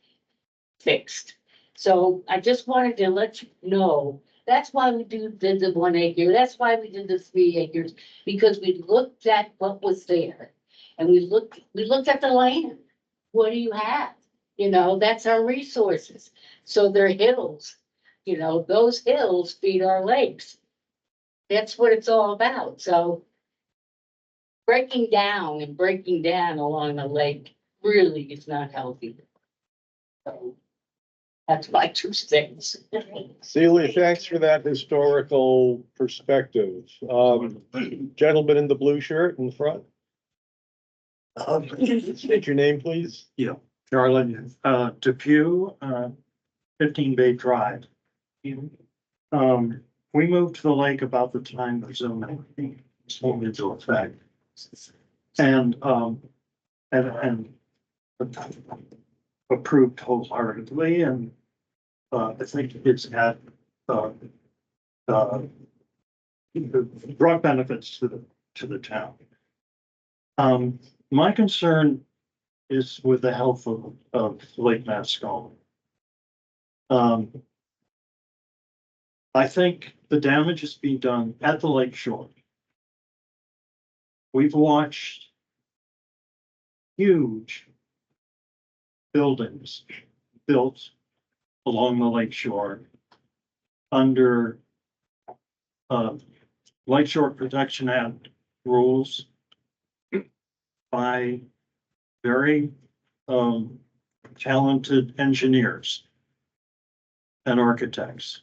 fixed. So I just wanted to let you know, that's why we did the 1 acre. That's why we did the 3 acres, because we looked at what was there. And we looked at the land. What do you have? That's our resources. So they're hills, those hills feed our lakes. That's what it's all about. So breaking down along the lake really is not healthy. So that's my 2 cents. Celia, thanks for that historical perspective. Gentleman in the blue shirt in the front. State your name, please. Yeah, Charlie, Depew, 15 Bay Drive. We moved to the lake about the time the zoning came into effect. And approved wholeheartedly, and I think it's had brought benefits to the town. My concern is with the health of Lake Mascoma. I think the damage is being done at the lake shore. We've watched huge buildings built along the lake shore under Lake Shore Protection Act rules by very talented engineers and architects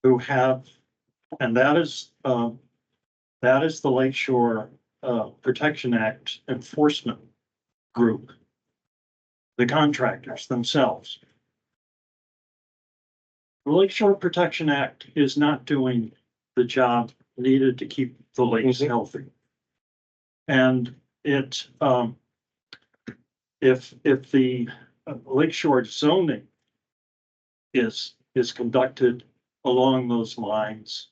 who have, and that is the Lake Shore Protection Act enforcement group, the contractors themselves. The Lake Shore Protection Act is not doing the job needed to keep the lakes healthy. And it, if the lakeshore zoning is conducted along those lines,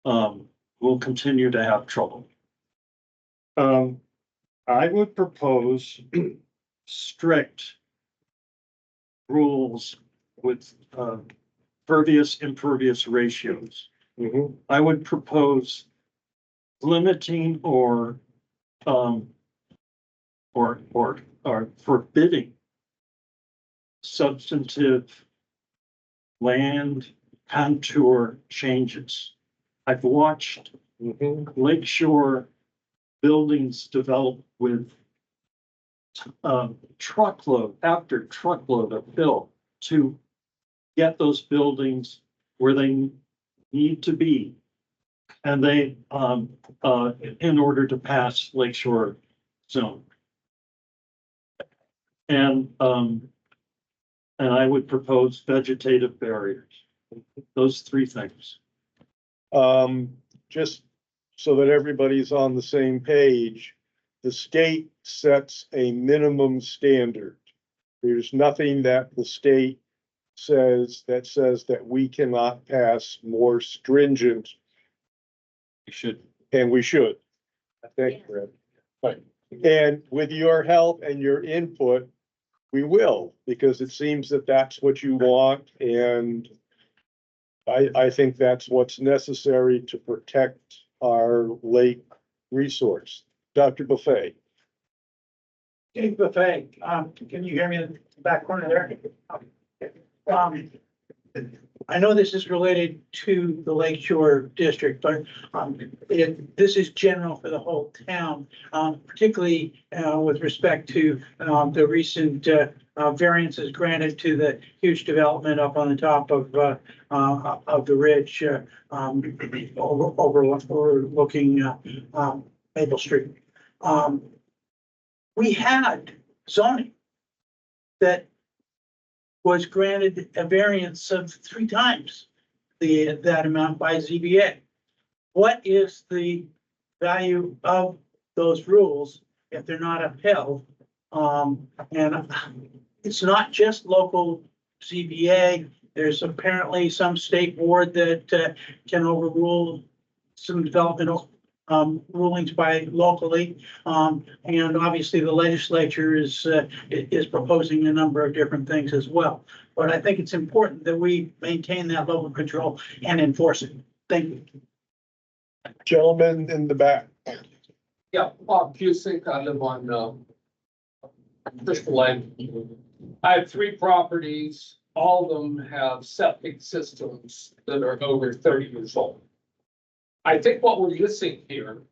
we'll continue to have trouble. I would propose strict rules with pervious impervious ratios. I would propose limiting or forbidding substantive land contour changes. I've watched lakeshore buildings develop with truckload after truckload of fill to get those buildings where they need to be. And they, in order to pass lakeshore zone. And I would propose vegetative barriers. Those three things. Just so that everybody's on the same page, the state sets a minimum standard. There's nothing that the state says that we cannot pass more stringent. We should. And we should. Thank you, Fred. Right. And with your help and your input, we will, because it seems that that's what you want. And I think that's what's necessary to protect our lake resource. Dr. Buffet. Dave Buffet, can you hear me in the back corner there? I know this is related to the Lake Shore District, but this is general for the whole town, particularly with respect to the recent variances granted to the huge development up on the top of the ridge overlooking Maple Street. We had zoning that was granted a variance of 3 times that amount by ZBA. What is the value of those rules if they're not upheld? And it's not just local ZBA. There's apparently some state board that can overrule some development rulings by locally. And obviously the legislature is proposing a number of different things as well. But I think it's important that we maintain that level of control and enforce it. Thank you. Gentleman in the back. Yeah, Bob Cusick, I live on Crystal Lake. I have 3 properties. All of them have septic systems that are over 30 years old. I think what we're missing here,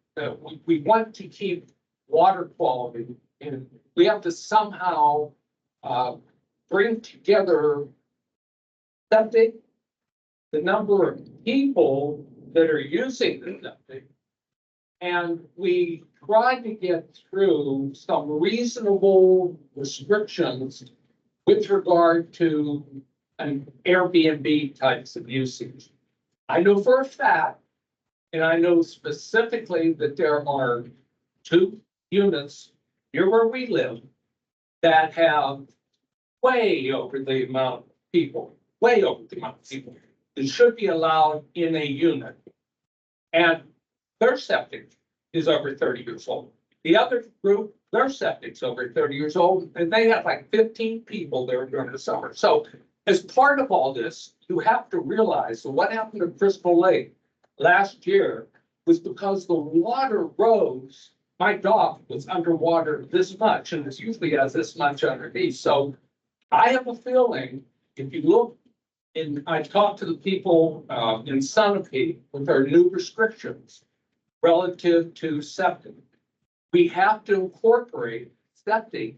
we want to keep water quality, and we have to somehow bring together septic, the number of people that are using the septic, and we try to get through some reasonable restrictions with regard to an Airbnb types of usage. I know for a fact, and I know specifically that there are 2 units here where we live that have way over the amount of people, that should be allowed in a unit. And their septic is over 30 years old. The other group, their septic's over 30 years old, and they had like 15 people there during the summer. So as part of all this, you have to realize that what happened to Crystal Lake last year was because the water rose. My dock was underwater this much, and it's usually has this much underneath. So I have a feeling, if you look, and I talked to the people in Sunapee with our new restrictions relative to septic. We have to incorporate septic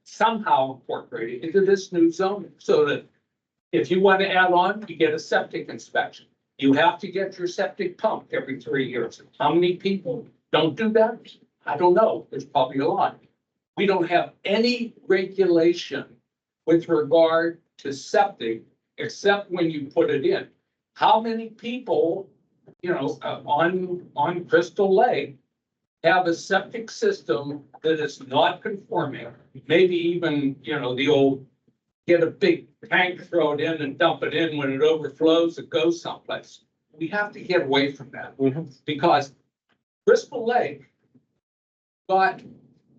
somehow incorporate it into this new zoning, so that if you want to add on, you get a septic inspection. You have to get your septic pumped every 3 years. How many people don't do that? I don't know. There's probably a lot. We don't have any regulation with regard to septic, except when you put it in. How many people, on Crystal Lake have a septic system that is not conforming? Maybe even, the old, get a big tank, throw it in and dump it in. When it overflows, it goes someplace. We have to get away from that, because Crystal Lake got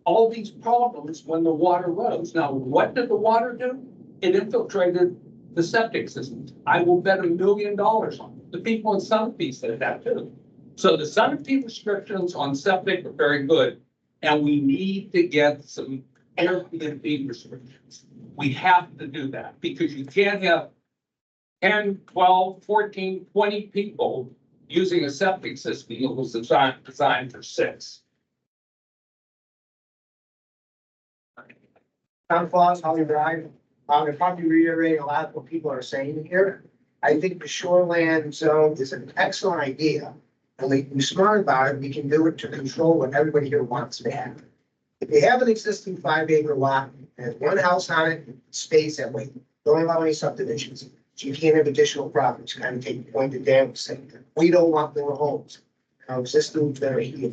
all these problems when the water rose. Now, what did the water do? It infiltrated the septic systems. I will bet $1 million on it. The people in Sunapee said that too. So the Sunapee restrictions on septic are very good, and we need to get some Airbnb restrictions. We have to do that, because you can't have 10, 12, 14, 20 people using a septic system that was designed for 6. Tom Claus, Holly Drive. I'll probably reiterate a lot of what people are saying here. I think the shoreland zone is an excellent idea. And we can be smart about it. We can do it to control what everybody here wants to have. If you have an existing 5-acre lot and has one house on it, space that way. Don't allow any subdivisions. So you can't have additional properties. Kind of take the point that Dan was saying. We don't want more homes. Our existing that are here.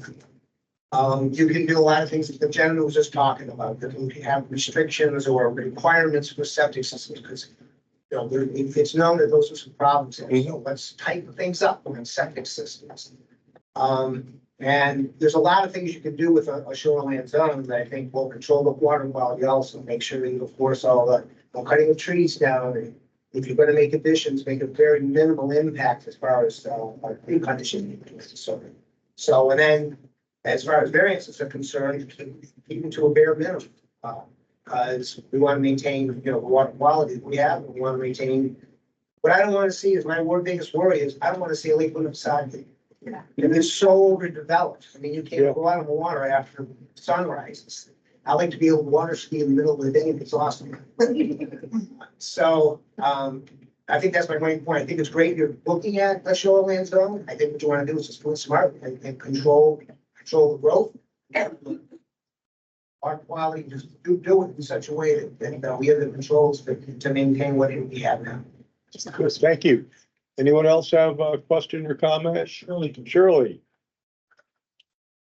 You can do a lot of things that the gentleman was just talking about. That you can have restrictions or requirements for septic systems, because it's known that those are some problems. So let's tighten things up on septic systems. And there's a lot of things you can do with a shoreline zone that I think will control the water quality, also make sure that you enforce all the cutting of trees down. And if you're going to make additions, make a very minimal impact as far as preconditioning. So, and then as far as variances are concerned, keep them to a bare minimum. Because we want to maintain, the water quality that we have. We want to maintain. What I don't want to see is my biggest worry is I don't want to see a lake on the side. Yeah. It's so overdeveloped. I mean, you can't go out on the water after sunrise. I like to be able to water ski in the middle of the day if it's awesome. So I think that's my main point. I think it's great you're looking at a shoreline zone. I think what you want to do is just do it smart and control the growth. Our quality, just do it in such a way that we have the controls to maintain what we have now. Chris, thank you. Anyone else have a question or comment? Shirley.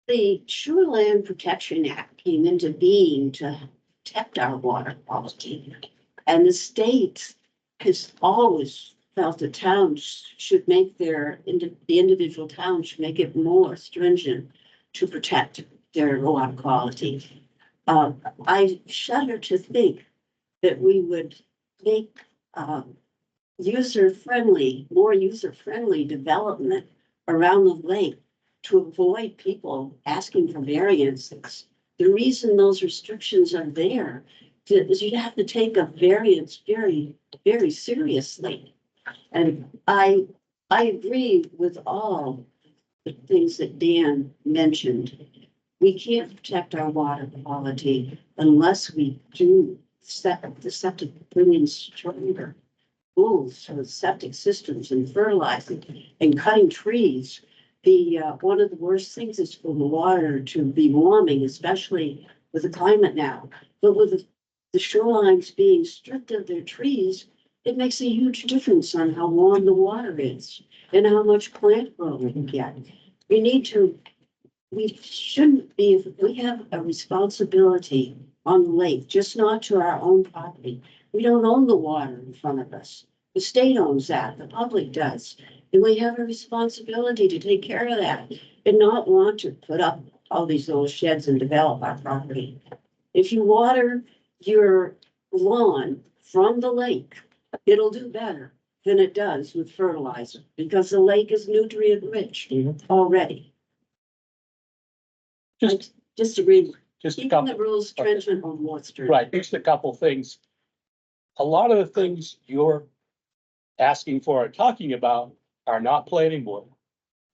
The Shoreland Protection Act came into being to protect our water quality. And the state has always felt the towns should make the individual towns should make it more stringent to protect their water quality. I shudder to think that we would make more user-friendly development around the lake to avoid people asking for variances. The reason those restrictions are there is you have to take a variance very, very seriously. And I agree with all the things that Dan mentioned. We can't protect our water quality unless we do set the septic bringing stronger rules for septic systems and fertilizing and cutting trees. One of the worst things is for the water to be warming, especially with the climate now. But with the shorelines being stripped of their trees, it makes a huge difference on how warm the water is and how much plant growth we can get. We shouldn't be, we have a responsibility on the lake, just not to our own property. We don't own the water in front of us. The state owns that, the public does. And we have a responsibility to take care of that and not want to put up all these little sheds and develop our property. If you water your lawn from the lake, it'll do better than it does with fertilizer because the lake is nutrient rich already. I disagree. Just a Keeping the couple, rules stringent or more stringent. right, just a couple things. A lot of the things you're asking for or talking about are not planning board.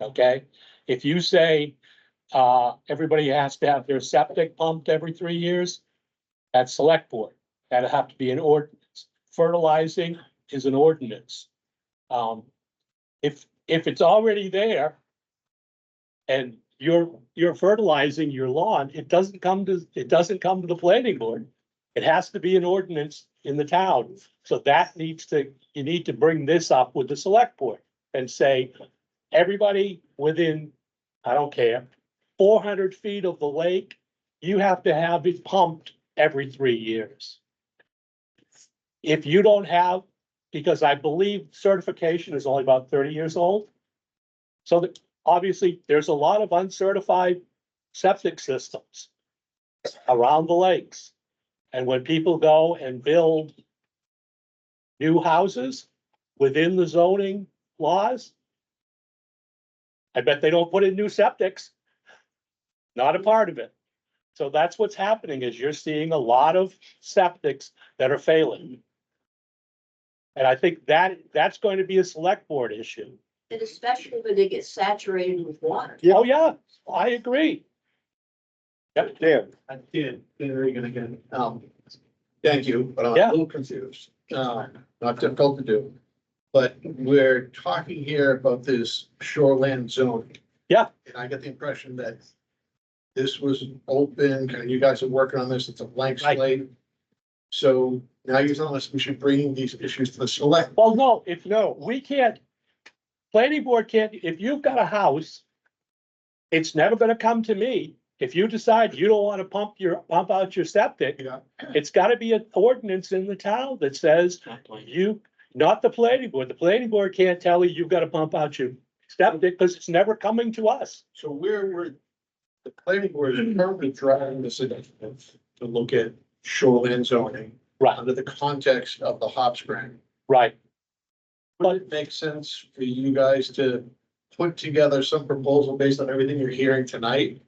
Okay, if you say, everybody has to have their septic pumped every 3 years, that's select board. That'll have to be an ordinance. Fertilizing is an ordinance. If it's already there and you're fertilizing your lawn, it doesn't come to the planning board. It has to be an ordinance in the town. So you need to bring this up with the select board and say, everybody within, I don't care, 400 feet of the lake, you have to have it pumped every 3 years. If you don't have, because I believe certification is only about 30 years old. So that obviously there's a lot of uncertified septic systems around the lakes. And when people go and build new houses within the zoning laws, I bet they don't put in new septics. Not a part of it. So that's what's happening is you're seeing a lot of septics that are failing. And I think that's going to be a select board issue. And especially when they get saturated with water. Oh, yeah, I agree. Yep. Dan, I did, very good again. Thank you, but I'm Yeah. a little confused. Not difficult to do. But we're talking here about this shoreland zone. Yeah. And I get the impression that this was open, and you guys are working on this, it's a blank Right. slate. So now you're telling us we should bring these issues to the select. Well, no, we can't. Planning board can't, if you've got a house, it's never gonna come to me. If you decide you don't wanna pump out your septic, Yeah. it's gotta be an ordinance in the town that says not the planning board. The planning board can't tell you you've gotta pump out your septic because it's never coming to us. So we're the planning board is currently driving this initiative to look at shoreline zoning. Right. Under the context of the hot spring. Right. Would it make sense for you guys to put together some proposal based on everything you're hearing tonight?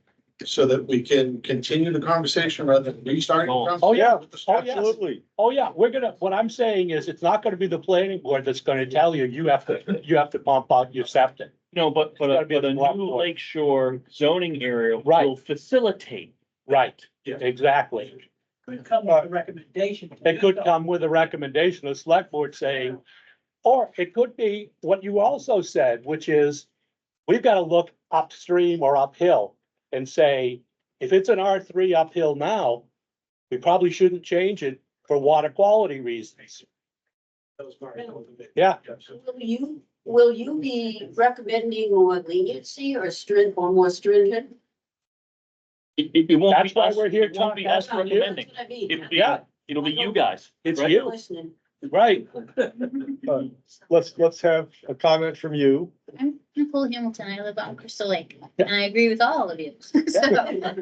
So that we can continue the conversation rather than restarting. the Oh, yeah. conversation with the steps? absolutely. Oh, yeah, what I'm saying is it's not gonna be the planning board that's gonna tell you, you have to pump out your septic. No, but gotta be a a new select board. lakeshore zoning area Right. will facilitate. Right, Yeah. exactly. Could come with a recommendation. It could come with a recommendation, a select board saying, or it could be what you also said, which is, we've got to look upstream or uphill and say, if it's an R3 uphill now, we probably shouldn't change it for water quality reasons. That was my- Yeah. Will you be recommending more leniency or more stringent? It won't That's be why us, we're here it won't be talking- us recommending. That's what I mean. It'll be you guys. It's right? you, Listening. right? Let's have a comment from you. I'm Nicole Hamilton. I live on Crystal Lake and I agree with all of you. So,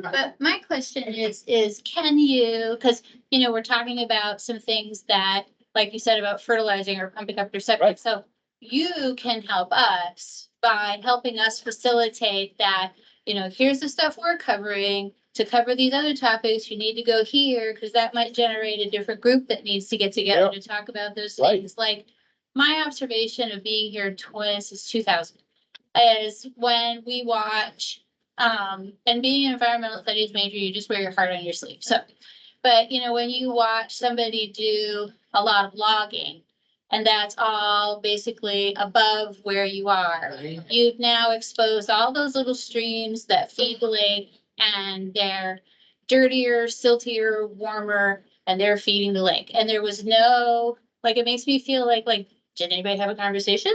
but my question is can you, because, we're talking about some things that, like you said about fertilizing or pumping up your septic. Right. So you can help us by helping us facilitate that, here's the stuff we're covering. To cover these other topics, you need to go here because that might generate a different group that needs to get together to talk about those Right. things. Like my observation of being here since 2000 is when we watch, and being an environmental studies major, you just wear your heart on your sleeve. So, but when you watch somebody do a lot of logging, and that's all basically above where you are, you've now exposed all those little streams that feed the lake, and they're dirtier, siltier, warmer, and they're feeding the lake. And there was no, it makes me feel like, did anybody have a conversation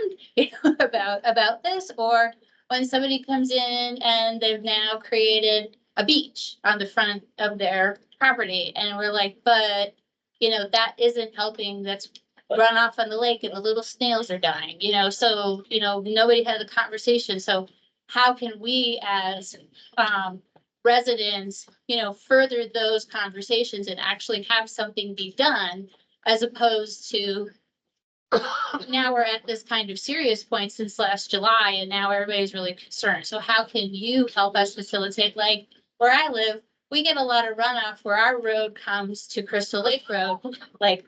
about this? Or when somebody comes in and they've now created a beach on the front of their property, and we're like, but that isn't helping. That's runoff on the lake, and the little snails are dying. So nobody had the conversation. So how can we as residents, further those conversations and actually have something be done, as opposed to now we're at this kind of serious point since last July, and now everybody's really concerned. So how can you help us facilitate, like where I live, we get a lot of runoff where our road comes to Crystal Lake Road, like,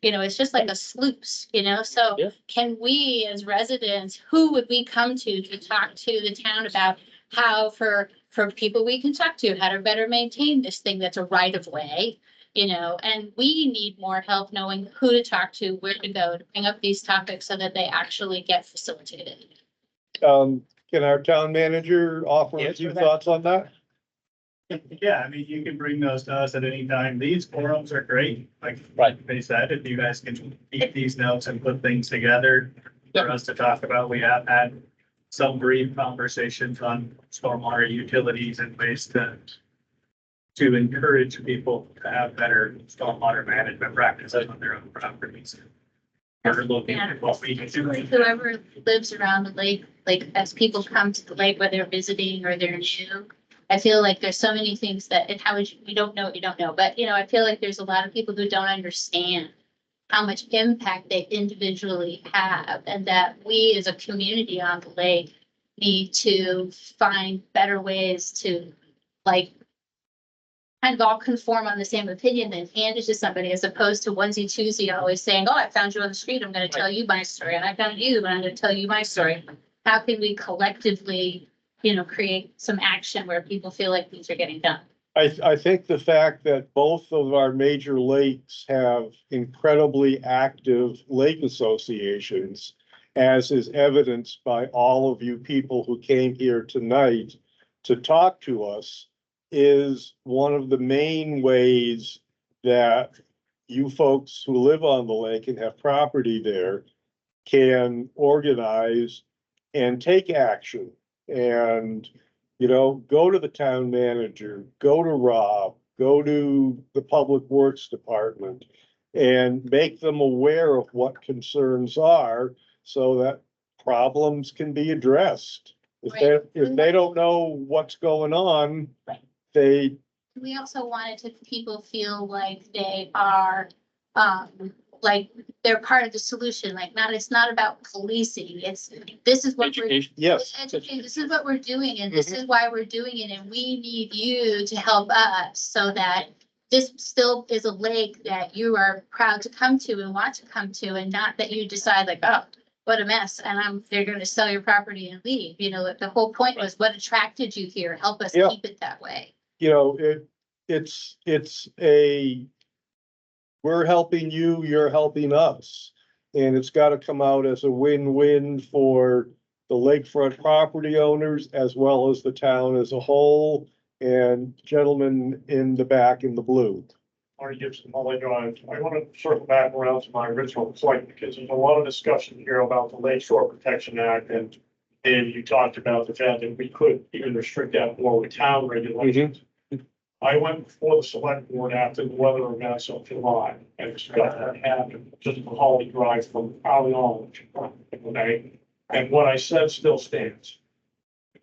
it's just like a sluice, so Yeah. can we as residents, who would we come to talk to the town about how for people we can talk to, how to better maintain this thing that's a right of way, and we need more help knowing who to talk to, where to go to bring up these topics so that they actually get facilitated. Can our town manager offer a Yes, few for that. thoughts on that? Yeah, I mean, you can bring those to us at any time. These forums are great. Like they said, if you guys can keep these notes and put things together for us to talk about. We have had some brief conversations on stormwater utilities and ways to encourage people to have better stormwater management practices on their own properties. We're looking at what we can do. Whoever lives around the lake, like as people come to the lake, whether they're visiting or they're new, I feel like there's so many things that, and how would you don't know what you don't know, but I feel like there's a lot of people who don't understand how much impact they individually have, and that we as a community on the lake need to find better ways to kind of all conform on the same opinion and hand it to somebody, as opposed to onesie twosie always saying, oh, I found you on the street, I'm going to tell you my story, and I found you, and I'm going to tell you my story. How can we collectively create some action where people feel like things are getting done? I think the fact that both of our major lakes have incredibly active lake associations, as is evidenced by all of you people who came here tonight to talk to us, is one of the main ways that you folks who live on the lake and have property there can organize and take action. And, go to the town manager, go to Rob, go to the Public Works Department, and make them aware of what concerns are so that problems can be addressed. If they don't know what's going on, We also wanted people feel like they are, like they're part of the solution, it's not about policing, this is what Education. Yes. this is what we're doing, and this is why we're doing it, and we need you to help us so that this still is a lake that you are proud to come to and want to come to, and not that you decide oh, what a mess, and they're going to sell your property and leave. The whole point was what attracted you here. Help us keep it that way. It's we're helping you, you're helping us. And it's got to come out as a win-win for the lakefront property owners as well as the town as a whole. And gentlemen in the back in the blue. Marty Gibson, Holly Drive. I want to circle back around to my original point, because there's a lot of discussion here about the Lake Shore Protection Act, and you talked about the fact that we could even restrict that more with town regulations. I went before the select board after the weather events of July and discussed what happened just the Holly Drive from our knowledge. Okay, and what I said still stands.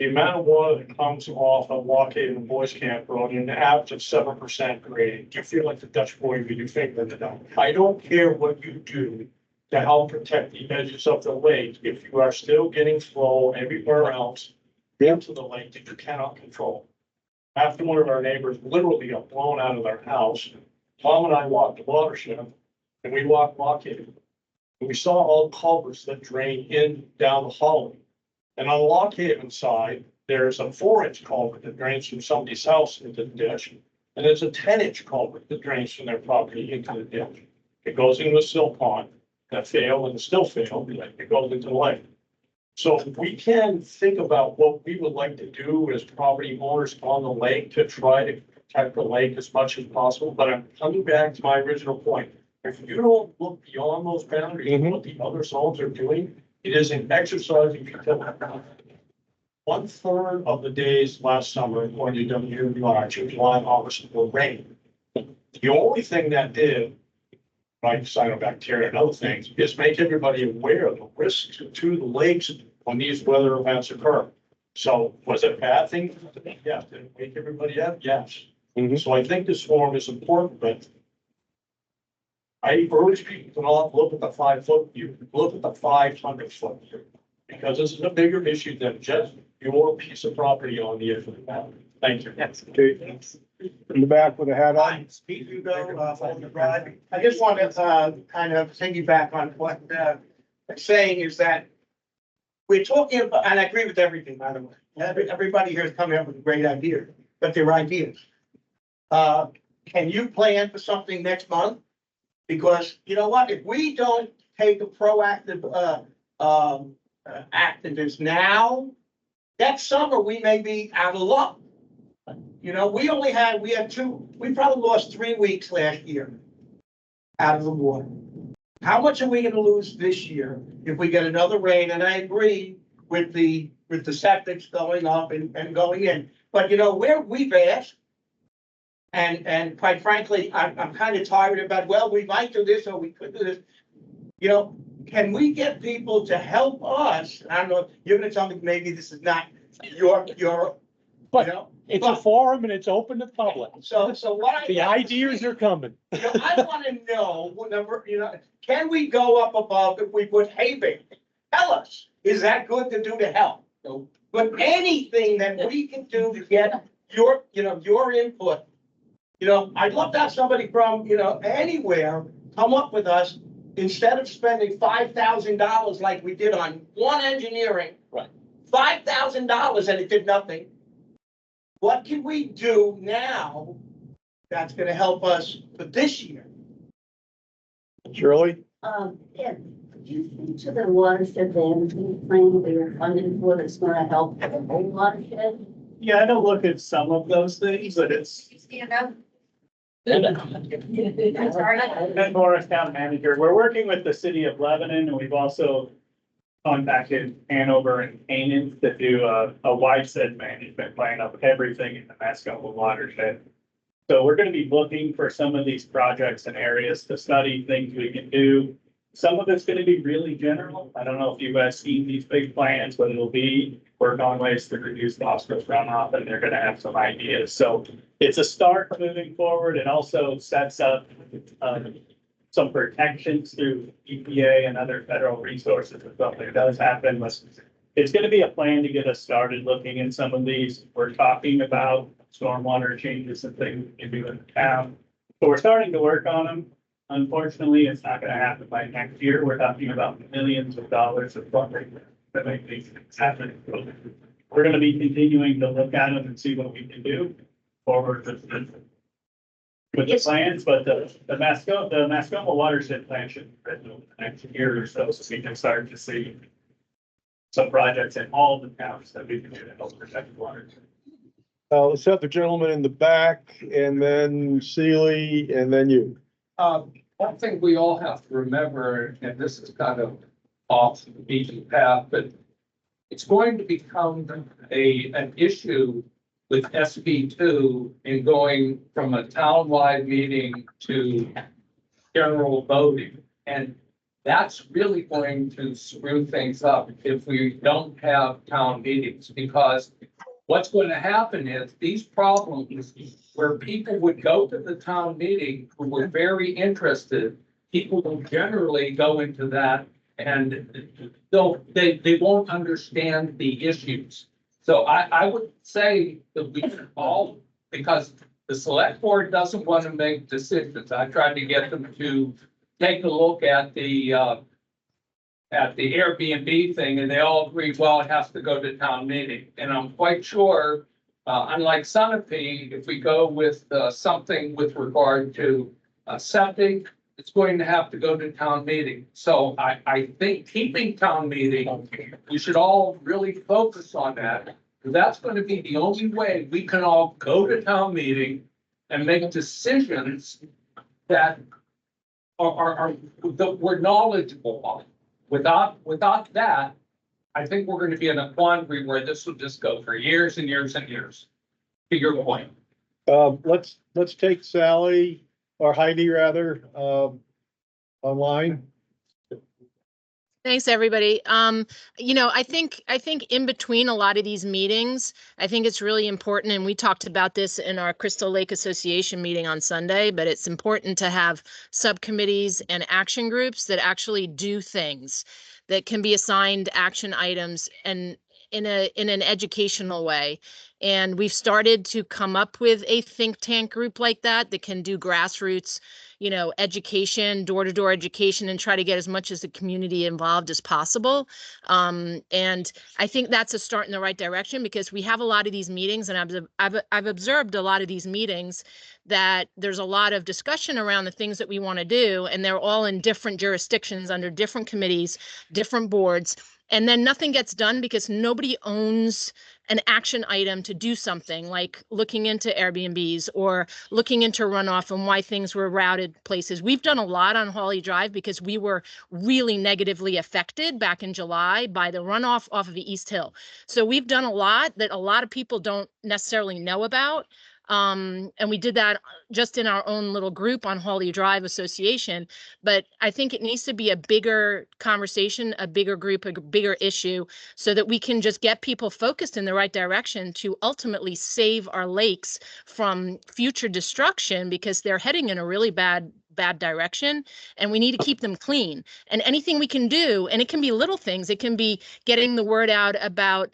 The amount of water that comes off of Lockheed and Boys Camp Road in an average of 7% grade, you feel like the Dutch boy with your finger in the dump. I don't care what you do to help protect the edges of the lake if you are still getting flow everywhere else into the lake that you cannot control. After one of our neighbors literally got blown out of their house, Tom and I walked the watershed, and we walked Lockheed. And we saw all the culverts that drain in down the Holly. And on the Lock Haven side, there's a 4-inch culvert that drains from somebody's house into the ditch. And there's a 10-inch culvert that drains from their property into the ditch. It goes into a silt pond that failed and still failed. It goes into the lake. So we can think about what we would like to do as property owners on the lake to try to protect the lake as much as possible. But I'm coming back to my original point. If you don't look beyond those boundaries and what the other zones are doing, it is an exercise in futility. 1/3 of the days last summer, according to WMUR, July and August, were rain. The only thing that did, like cyanobacteria and other things, is make everybody aware of the risks to the lakes when these weather events occur. So was it a bad thing? Yes. Did it wake everybody up? Yes. So I think this forum is important, but I urge people to not look at the 5-foot view, look at the 500-foot view. Because this is a bigger issue than just your piece of property on the edge of the mountain. Thank you. Okay. In the back with a hat on. Hi, Pete Hugo, Fulton Drive. I just want to kind of piggyback on what I'm saying is that we're talking about, and I agree with everything, by the way. Everybody here is coming up with great ideas, but they're ideas. Can you plan for something next month? Because you know what, if we don't take a proactive activist now, next summer we may be out of luck. You know, we probably lost 3 weeks last year out of the water. How much are we gonna lose this year if we get another rain? And I agree with the septics going up and going in. But you know, we've asked, and quite frankly, I'm kind of tired about, well, we might do this or we could do this. You know, can we get people to help us? I don't know, you're gonna tell me maybe this is not your, But you know? it's a forum and it's open to the public. So what I. The ideas are coming. You know, I want to know, whatever, you know, can we go up above if we put hay bale? Tell us, is that good to do to help? No. But anything that we can do to get your, you know, your input. You know, I'd love to have somebody from, you know, anywhere come up with us instead of spending $5,000 like we did on one engineering. Right. $5,000 and it did nothing. What can we do now that's gonna help us for this year? Shirley? Yeah, could you speak to the watershed management plan we are funding for that's gonna help the whole watershed? Yeah, I don't look at some of those things, but it's. Stand up. I'm sorry. I'm Morris Town Manager. We're working with the city of Lebanon, and we've also contacted Hanover and Canaan to do a watershed management plan of everything in the Mascoma watershed. So we're gonna be looking for some of these projects and areas to study things we can do. Some of it's gonna be really general. I don't know if you guys seen these big plans, but it'll be work on ways to reduce phosphorus runoff, and they're gonna have some ideas. So it's a start moving forward. It also sets up some protections through EPA and other federal resources if something does happen. It's gonna be a plan to get us started looking at some of these. We're talking about stormwater changes and things we can do in the town. But we're starting to work on them. Unfortunately, it's not gonna happen by next year. We're talking about millions of dollars of funding to make these things happen. So we're gonna be continuing to look at them and see what we can do forward with the plans, but the Mascoma watershed plan should be written over the next year or so we can start to see some projects in all the towns that we can do to help protect the water. Let's have the gentleman in the back and then Sealy and then you. One thing we all have to remember, and this is kind of off the beaten path, but it's going to become an issue with SB2 in going from a townwide meeting to general voting. And that's really going to screw things up if we don't have town meetings, because what's going to happen is these problems where people would go to the town meeting who were very interested, people will generally go into that and they won't understand the issues. So I would say that we should all, because the select board doesn't want to make decisions. I tried to get them to take a look at the Airbnb thing, and they all agreed, well, it has to go to town meeting. And I'm quite sure, unlike Sunapee, if we go with something with regard to septic, it's going to have to go to town meeting. So I think keeping town meeting, we should all really focus on that. That's going to be the only way we can all go to town meeting and make decisions that that we're knowledgeable on. Without that, I think we're going to be in a quandary where this will just go for years and years and years. To your point. Let's take Sally or Heidi rather, online. Thanks, everybody. I think in between a lot of these meetings, I think it's really important, and we talked about this in our Crystal Lake Association meeting on Sunday, but it's important to have subcommittees and action groups that actually do things that can be assigned action items and in an educational way. And we've started to come up with a think tank group like that can do grassroots education, door-to-door education, and try to get as much as the community involved as possible. And I think that's a start in the right direction because we have a lot of these meetings, and I've observed a lot of these meetings that there's a lot of discussion around the things that we want to do, and they're all in different jurisdictions under different committees, different boards. And then nothing gets done because nobody owns an action item to do something like looking into Airbnbs or looking into runoff and why things were routed places. We've done a lot on Hawley Drive because we were really negatively affected back in July by the runoff off of the East Hill. So we've done a lot that a lot of people don't necessarily know about. And we did that just in our own little group on Hawley Drive Association. But I think it needs to be a bigger conversation, a bigger group, a bigger issue, so that we can just get people focused in the right direction to ultimately save our lakes from future destruction because they're heading in a really bad direction, and we need to keep them clean. And anything we can do, and it can be little things, it can be getting the word out about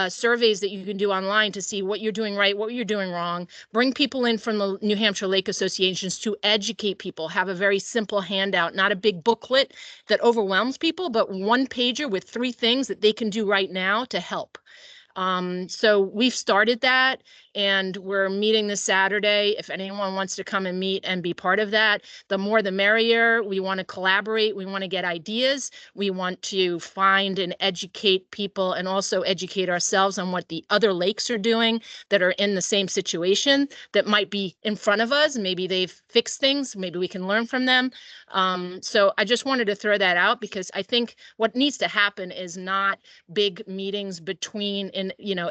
surveys that you can do online to see what you're doing right, what you're doing wrong, bring people in from the New Hampshire Lake Associations to educate people, have a very simple handout, not a big booklet that overwhelms people, but one pager with 3 things that they can do right now to help. So we've started that, and we're meeting this Saturday. If anyone wants to come and meet and be part of that, the more the merrier. We want to collaborate. We want to get ideas. We want to find and educate people and also educate ourselves on what the other lakes are doing that are in the same situation that might be in front of us. Maybe they've fixed things. Maybe we can learn from them. So I just wanted to throw that out because I think what needs to happen is not big meetings between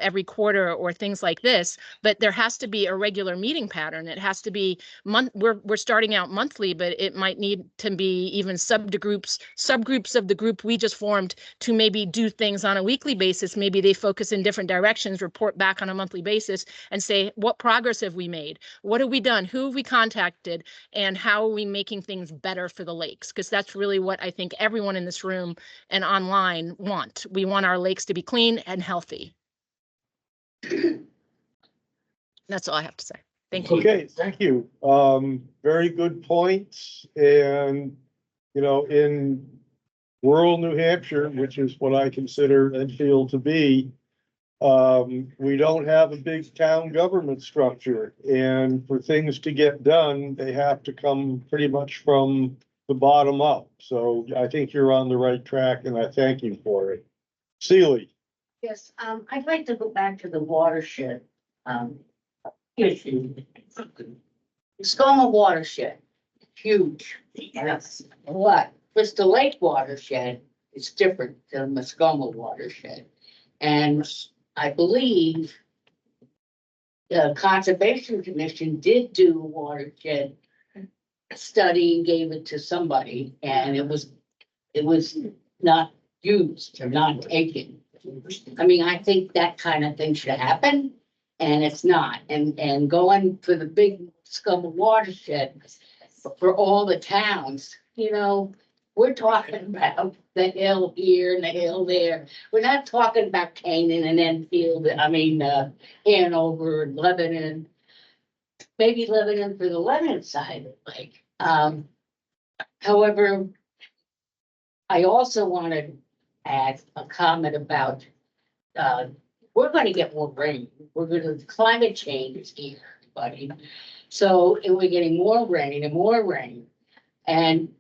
every quarter or things like this, but there has to be a regular meeting pattern. It has to be we're starting out monthly, but it might need to be even subgroups of the group we just formed to maybe do things on a weekly basis. Maybe they focus in different directions, report back on a monthly basis and say, what progress have we made? What have we done? Who have we contacted? And how are we making things better for the lakes? Because that's really what I think everyone in this room and online want. We want our lakes to be clean and healthy. That's all I have to say. Thank you. Okay, thank you. Very good points. And, in rural New Hampshire, which is what I consider Enfield to be, we don't have a big town government structure. And for things to get done, they have to come pretty much from the bottom up. So I think you're on the right track, and I thank you for it. Seeley. Yes, I'd like to go back to the watershed, issue. Skoma watershed, huge. Yes. But Crystal Lake watershed is different than the Skoma watershed. And I believe the Conservation Commission did do a watershed study and gave it to somebody, and it was not used or not taken. I mean, I think that kind of thing should happen, and it's not. And going for the big Skoma watershed for all the towns, we're talking about the hill here and the hill there. We're not talking about Canaan and Enfield, Hanover and Lebanon. Maybe Lebanon for the Lebanon side of the lake. However, I also want to add a comment about, we're going to get more rain. Climate change is here, everybody. So we're getting more rain and more rain. And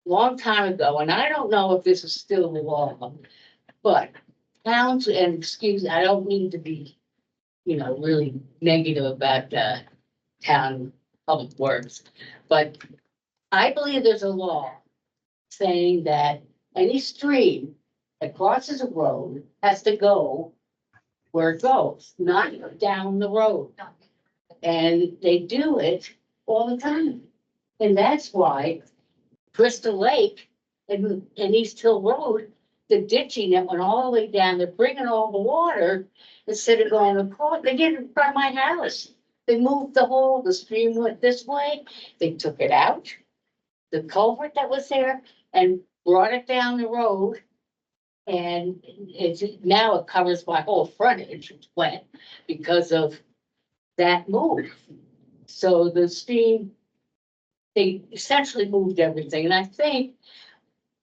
long time ago, and I don't know if this is still the law, but towns, and I don't mean to be, really negative about town public works, but I believe there's a law saying that any stream that crosses a road has to go where it goes, not down the road. And they do it all the time. And that's why Crystal Lake and East Hill Road the ditching that went all the way down, they're bringing all the water instead of going across. They did it in front of my house. They moved the stream went this way, they took it out, the culvert that was there, and brought it down the road. And now it covers my whole frontage, it's wet, because of that move. So the stream, they essentially moved everything, and I think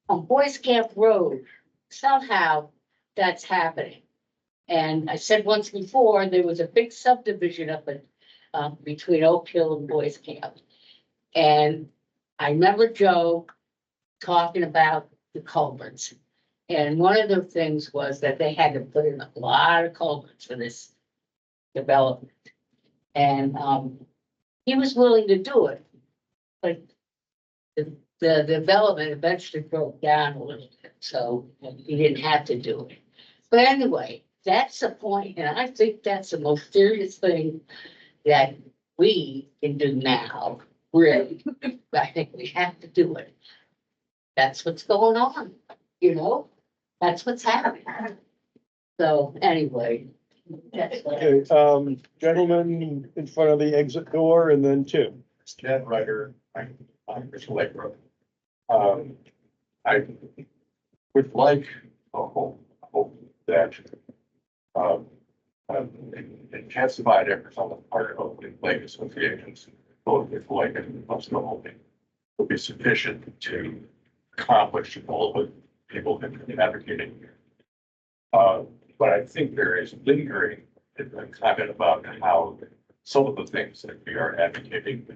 on Boys Camp Road, somehow that's happening. And I said once before, there was a big subdivision up in, between Oak Hill and Boys Camp. And I remember Joe talking about the culverts. And one of the things was that they had to put in a lot of culverts for this development. And he was willing to do it, but the development eventually broke down a little bit, so he didn't have to do it. But anyway, that's the point, and I think that's the most serious thing that we can do now, really. I think we have to do it. That's what's going on, you know? That's what's happening. So anyway. That's what Okay, gentlemen in front of the exit door and then Tim. Chad Ryder, I'm Crystal Lake Road. I would like to hope that intensified efforts on the part of the lake associations, both with Lake and Muscle Holding, will be sufficient to accomplish all of the people have been advocating here. But I think there is lingering comment about how some of the things that we are advocating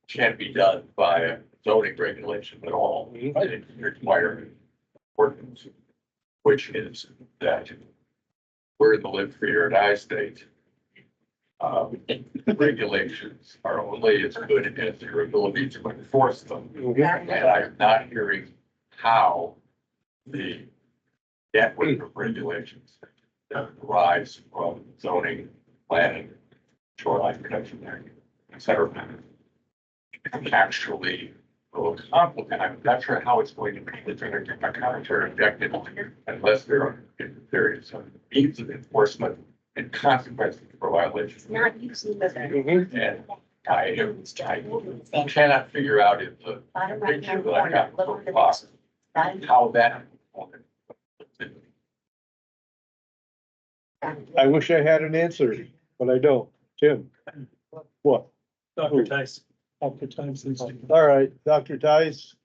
can't be done by zoning regulation at all. It requires ordinance, which is that we're in the live free or die state. The regulations are only as good as your ability to enforce them. And I'm not hearing how the network of regulations that arise from zoning, planning, shoreline protection, et cetera, actually will complement. I'm not sure how it's going to be the counter objective unless there is some means of enforcement and consequences for violations. Not using the. And I cannot figure out if the picture that I got from the box, how that. I wish I had an answer, but I don't. Tim? What? Dr. Tice. Dr. Tice. All right, Dr. Tice.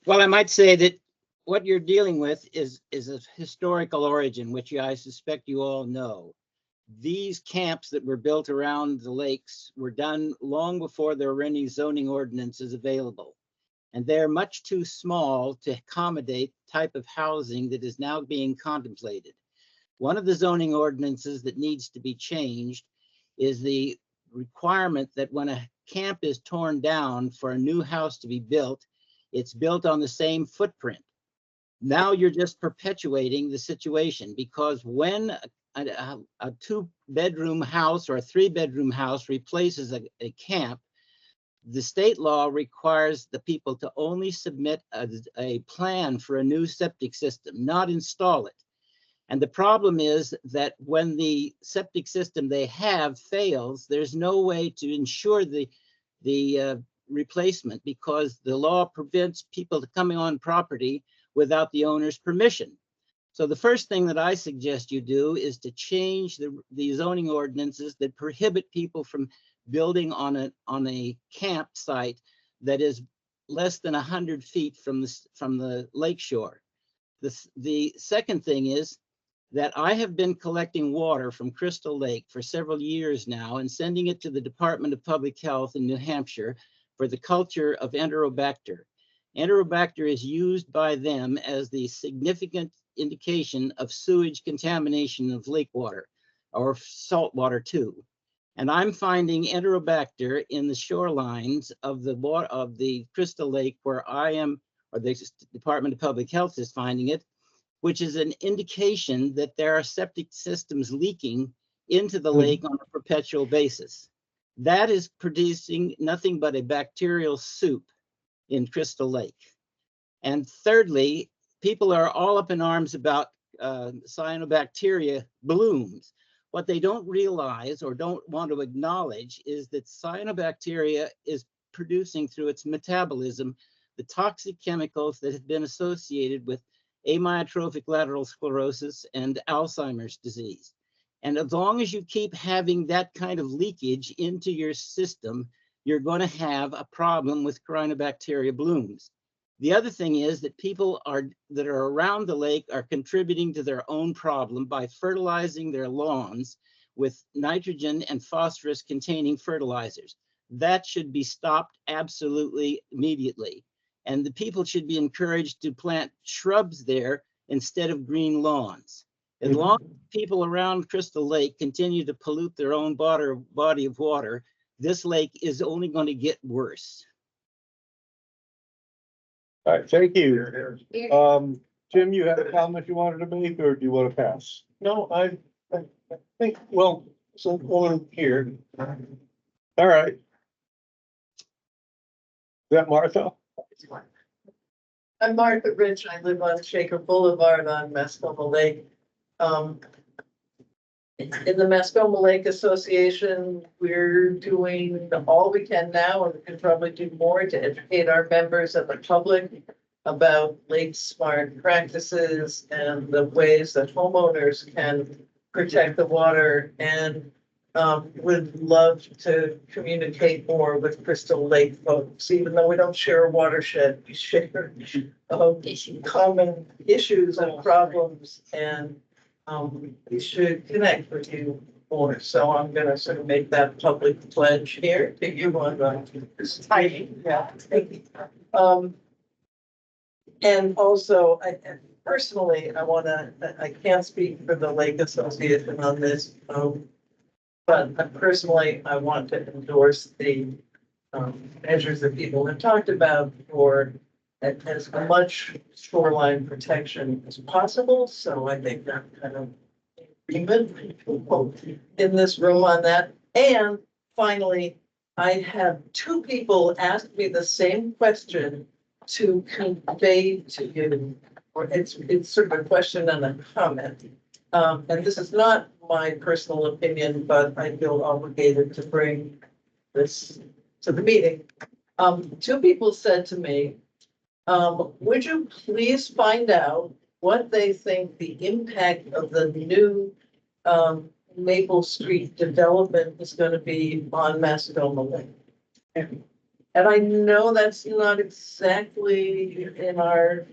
Well, I might say that what you're dealing with is of historical origin, which I suspect you all know. These camps that were built around the lakes were done long before there were any zoning ordinances available. And they're much too small to accommodate the type of housing that is now being contemplated. One of the zoning ordinances that needs to be changed is the requirement that when a camp is torn down for a new house to be built, it's built on the same footprint. Now you're just perpetuating the situation, because when a 2-bedroom house or a 3-bedroom house replaces a camp, the state law requires the people to only submit a plan for a new septic system, not install it. And the problem is that when the septic system they have fails, there's no way to ensure the replacement, because the law prevents people coming on property without the owner's permission. So the first thing that I suggest you do is to change the zoning ordinances that prohibit people from building on a campsite that is less than 100 feet from the lake shore. The second thing is that I have been collecting water from Crystal Lake for several years now and sending it to the Department of Public Health in New Hampshire for the culture of Enterobacter. Enterobacter is used by them as the significant indication of sewage contamination of lake water, or salt water too. And I'm finding Enterobacter in the shorelines of the Crystal Lake where I am, or the Department of Public Health is finding it, which is an indication that there are septic systems leaking into the lake on a perpetual basis. That is producing nothing but a bacterial soup in Crystal Lake. And thirdly, people are all up in arms about cyanobacteria blooms. What they don't realize or don't want to acknowledge is that cyanobacteria is producing through its metabolism the toxic chemicals that have been associated with amyotrophic lateral sclerosis and Alzheimer's disease. And as long as you keep having that kind of leakage into your system, you're going to have a problem with cyanobacteria blooms. The other thing is that people that are around the lake are contributing to their own problem by fertilizing their lawns with nitrogen and phosphorus containing fertilizers. That should be stopped absolutely immediately. And the people should be encouraged to plant shrubs there instead of green lawns. As long as people around Crystal Lake continue to pollute their own body of water, this lake is only going to get worse. All right, thank you. Jim, you had a comment you wanted to make, or do you want to pass? No, I think, well, so on here. All right. Is that Martha? I'm Martha Rich. I live on Shaker Boulevard on Mascoma Lake. In the Mascoma Lake Association, we're doing all we can now, and we can probably do more to educate our members and the public about lake smart practices and the ways that homeowners can protect the water, and would love to communicate more with Crystal Lake folks. Even though we don't share a watershed, we share common issues and problems, and we should connect with you more. So I'm gonna sort of make that public pledge here to you on this tiny, yeah. And also, personally, I can't speak for the Lake Association on this, but personally, I want to endorse the measures that people have talked about for as much shoreline protection as possible. So I think that kind of agreement in this room on that. And finally, I have two people ask me the same question to convey to you, or it's sort of a question and a comment. And this is not my personal opinion, but I feel obligated to bring this to the meeting. Two people said to me, would you please find out what they think the impact of the new Maple Street development is going to be on Mascoma Lake? And I know that's not exactly in our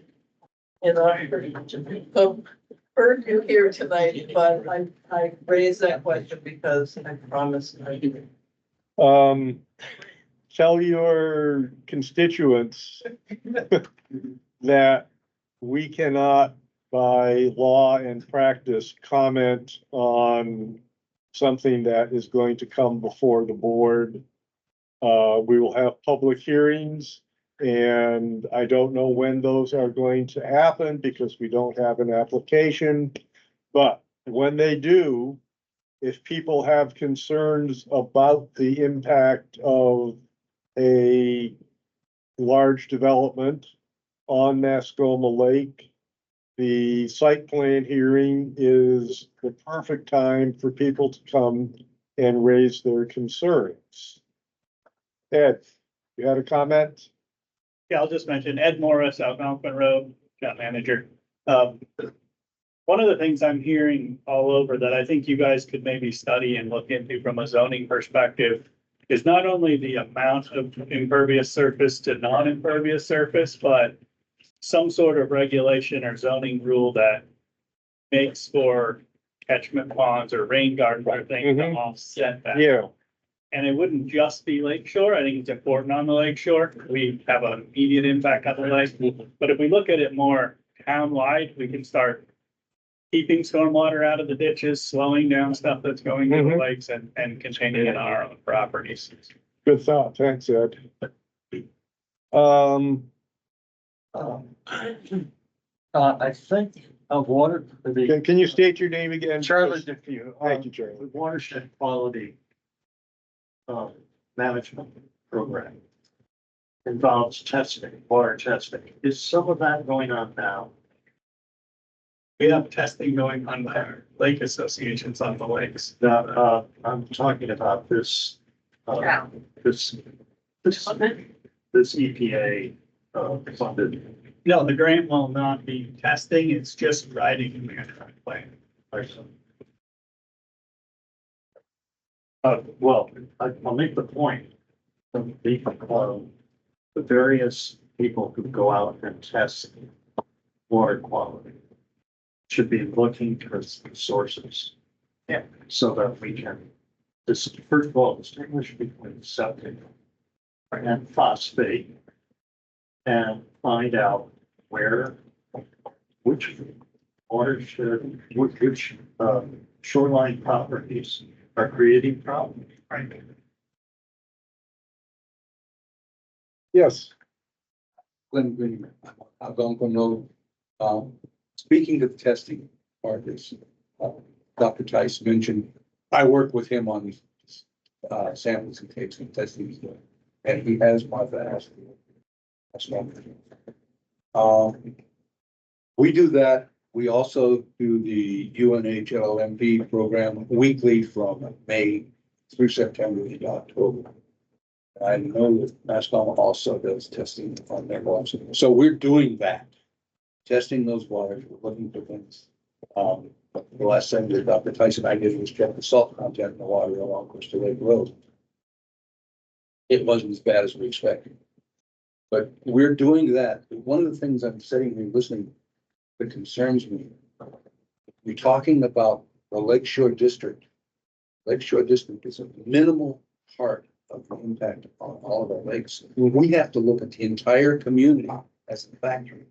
purview here tonight, but I raised that question because I promised I do. Tell your constituents that we cannot, by law and practice, comment on something that is going to come before the board. We will have public hearings, and I don't know when those are going to happen because we don't have an application. But when they do, if people have concerns about the impact of a large development on Mascoma Lake, the site plan hearing is the perfect time for people to come and raise their concerns. Ed, you had a comment? Yeah, I'll just mention Ed Morris, out Malcolm Road, account manager. One of the things I'm hearing all over that I think you guys could maybe study and look into from a zoning perspective is not only the amount of impervious surface to non-impervious surface, but some sort of regulation or zoning rule that makes for catchment ponds or rain gardens or things to offset that. Yeah. And it wouldn't just be lakeshore. I think it's important on the lakeshore. We have an immediate impact on the lake. But if we look at it more town-wide, we can start keeping stormwater out of the ditches, slowing down stuff that's going to the lakes and containing it on our own properties. Good thought. Thanks, Ed. I think of water. Can you state your name again? Charlie DeFew. Thank you, Charlie. The watershed quality management program involves testing, water testing. Is some of that going on now? We have testing going on by our lake associations on the lakes. Now, I'm talking about this, Yeah. this EPA, funded. No, the grant will not be testing, it's just writing the management plan. Well, I'll make the point. The various people who go out and test water quality should be looking for sources. Yeah. So that we can, first of all, distinguish between septic and phosphate and find out which watershed, which shoreline properties are creating problems. Right. Yes, Glenn Greenman, Algonquin, speaking to the testing part, is, Dr. Tice mentioned, I work with him on these, samples and tapes and testing he's doing, and he has my fast. That's one thing. We do that. We also do the UNH-LLMP program weekly from May through September into October. I know that Mascoma also does testing on their waters. So we're doing that, testing those waters, we're looking for things. The last thing that Dr. Tyson and I did was check the salt content in the water along Crystal Lake Road. It wasn't as bad as we expected. But we're doing that. One of the things I'm sitting here listening that concerns me, we're talking about the Lakeshore District. Lakeshore District is a minimal part of the impact on all of our lakes. We have to look at the entire community as a factor.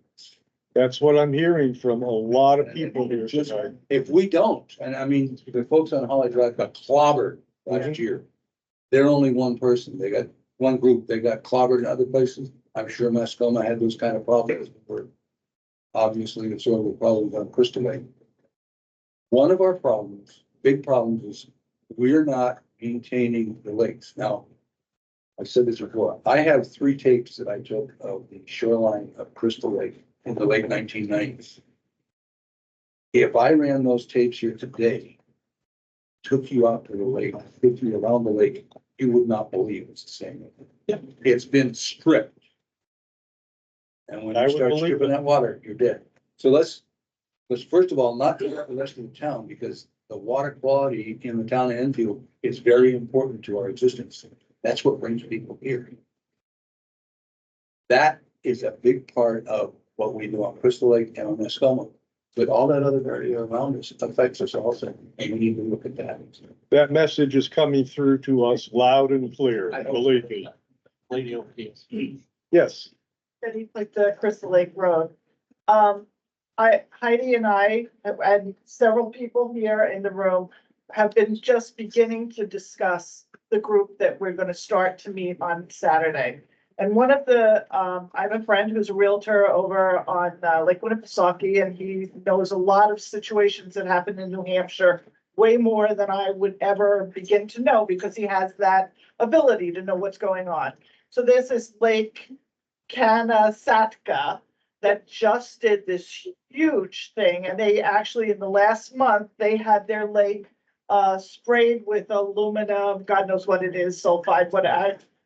that's what I'm hearing from a lot of people here tonight. If we don't, and I mean, the folks on Holly Drive got clobbered last year. They're only one person. They got one group. They got clobbered in other places. I'm sure Mascoma had those kind of problems. Obviously, it's sort of a problem on Crystal Lake. One of our problems, big problems, is we're not maintaining the lakes. Now, I said this before, I have 3 tapes that I took of the shoreline of Crystal Lake in the late 1990s. If I ran those tapes here today, took you out to the lake, took you around the lake, you would not believe it's the same. It's been stripped. And when I you would start believe stripping it. that water, you're dead. So let's first of all, not do the rest of the town, because the water quality in the town of Enfield is very important to our existence. That's what brings people here. That is a big part of what we do on Crystal Lake and on Mascoma. But all that other area around us affects us also, and we need to look at that. That message is coming through to us loud and clear, believe me. Lady over here. Yes, Like the Crystal Lake Road. Heidi and I, and several people here in the room have been just beginning to discuss the group that we're gonna start to meet on Saturday. And one of the, I have a friend who's a realtor over on Lake Winnipesaukee, and he knows a lot of situations that happen in New Hampshire, way more than I would ever begin to know, because he has that ability to know what's going on. So there's this Lake Kanasatka that just did this huge thing, and they actually, in the last month, they had their lake sprayed with aluminum, God knows what it is, sulfide,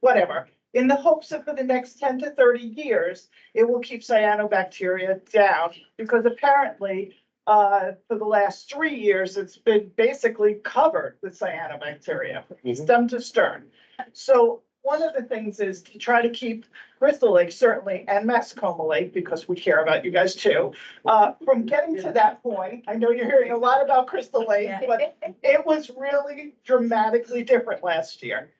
whatever, in the hopes that for the next 10 to 30 years, it will keep cyanobacteria down, because apparently for the last 3 years, it's been basically covered with cyanobacteria, stem to stern. So one of the things is to try to keep Crystal Lake, certainly, and Mascoma Lake, because we care about you guys too, from getting to that point. I know you're hearing a lot about Crystal Lake, but it was really dramatically different last year.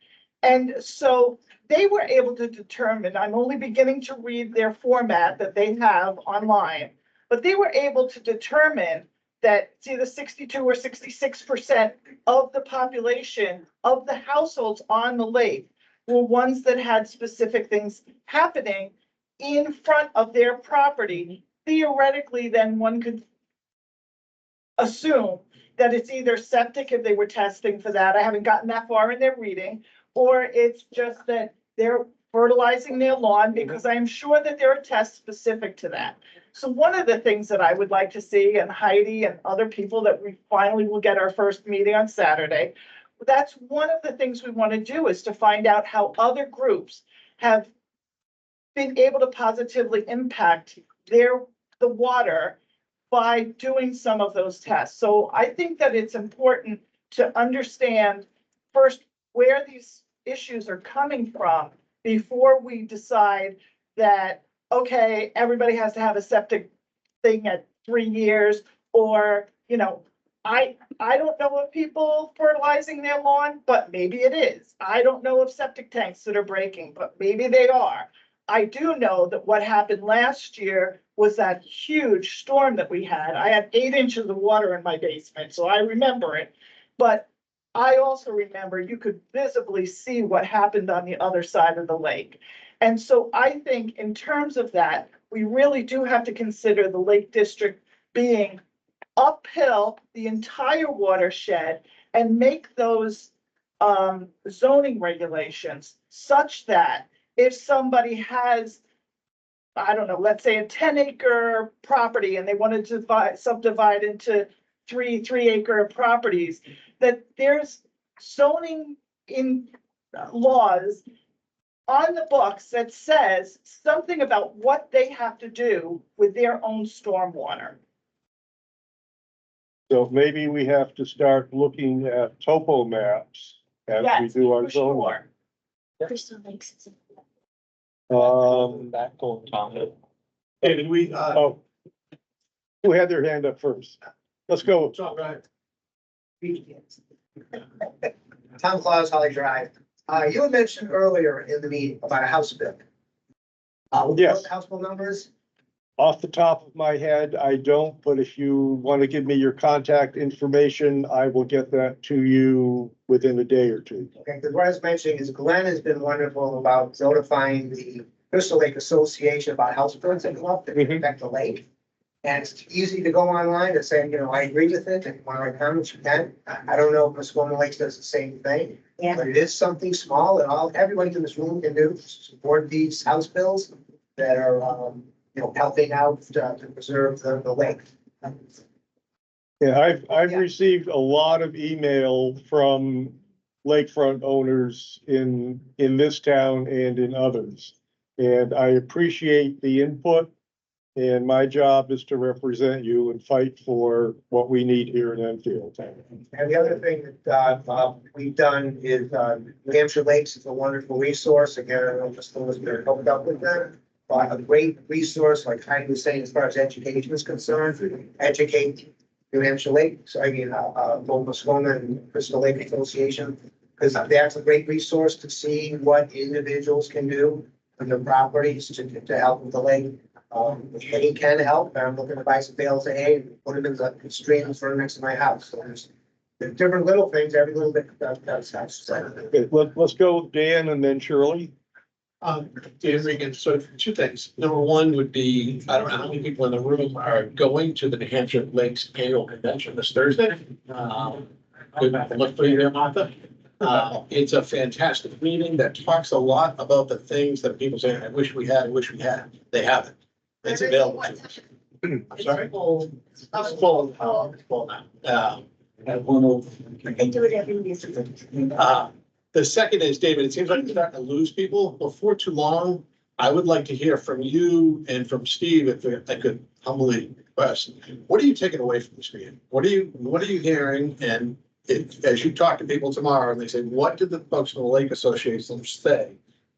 And so they were able to determine, I'm only beginning to read their format that they have online, but they were able to determine that it's either 62 or 66% of the population of the households on the lake were ones that had specific things happening in front of their property. Theoretically, then one could assume that it's either septic if they were testing for that. I haven't gotten that far in their reading, or it's just that they're fertilizing their lawn, because I'm sure that there are tests specific to that. So one of the things that I would like to see, and Heidi and other people, that we finally will get our first meeting on Saturday. That's one of the things we want to do, is to find out how other groups have been able to positively impact the water by doing some of those tests. So I think that it's important to understand first where these issues are coming from before we decide that, okay, everybody has to have a septic thing at 3 years, or, you know, I don't know of people fertilizing their lawn, but maybe it is. I don't know of septic tanks that are breaking, but maybe they are. I do know that what happened last year was that huge storm that we had. I had 8 inches of water in my basement, so I remember it. But I also remember you could visibly see what happened on the other side of the lake. And so I think in terms of that, we really do have to consider the Lake District being uphill the entire watershed, and make those zoning regulations such that if somebody has, I don't know, let's say a 10-acre property and they wanted to subdivide into three acre properties, that there's zoning in laws on the books that says something about what they have to do with their own stormwater. So maybe we have to start looking at topo maps as we Yes, do our for zoning. sure. Crystal Lakes is. Back on Tom. David, oh, who had their hand up first? Let's go. it's all right. Tom Claus, Holly Drive. You had mentioned earlier in the meeting about a house bill. Yes. What the house bill numbers? Off the top of my head, I don't, but if you want to give me your contact information, I will get that to you within a day or two. Okay, because what I was mentioning is Glenn has been wonderful about notifying the Crystal Lake Association about house bills that come up that affect the lake. And it's easy to go online and say, you know, I agree with it, and when I comments, you can. I don't know if Muscoma Lakes does the same thing. Yeah. But it is something small that everybody in this room can do, support these house bills that are, you know, helping out to preserve the lake. Yeah, I've Yeah. received a lot of email from lakefront owners in this town and in others. And I appreciate the input, and my job is to represent you and fight for what we need here in Enfield. And the other thing that we've done is New Hampshire Lakes is a wonderful resource. Again, I don't know if Muscoma's been hooked up with them. But a great resource, like Heidi was saying, as far as education is concerned, educate New Hampshire Lakes, I mean, both Muscoma and Crystal Lake Association. Because that's a great resource to see what individuals can do on their properties to help with the lake. If they can help, I'm looking to buy some bales of hay and put them in the streams for next to my house. So there's different little things, every little bit does help. Okay, let's go with Dan and then Shirley. Dan Regan, so 2 things. Number 1 would be, I don't know how many people in the room are going to the New Hampshire Lakes Annual Convention this Thursday. Good look for you there, Martha. It's a fantastic meeting that talks a lot about the things that people say, I wish we had. They haven't. It's available to us. I'm sorry? It's full now. At 1:00. They do it every year. The second is, David, it seems like we're starting to lose people. Before too long, I would like to hear from you and from Steve, if I could humbly request. What are you taking away from this meeting? What are you hearing? And as you talk to people tomorrow and they say, what did the folks from the Lake Association say?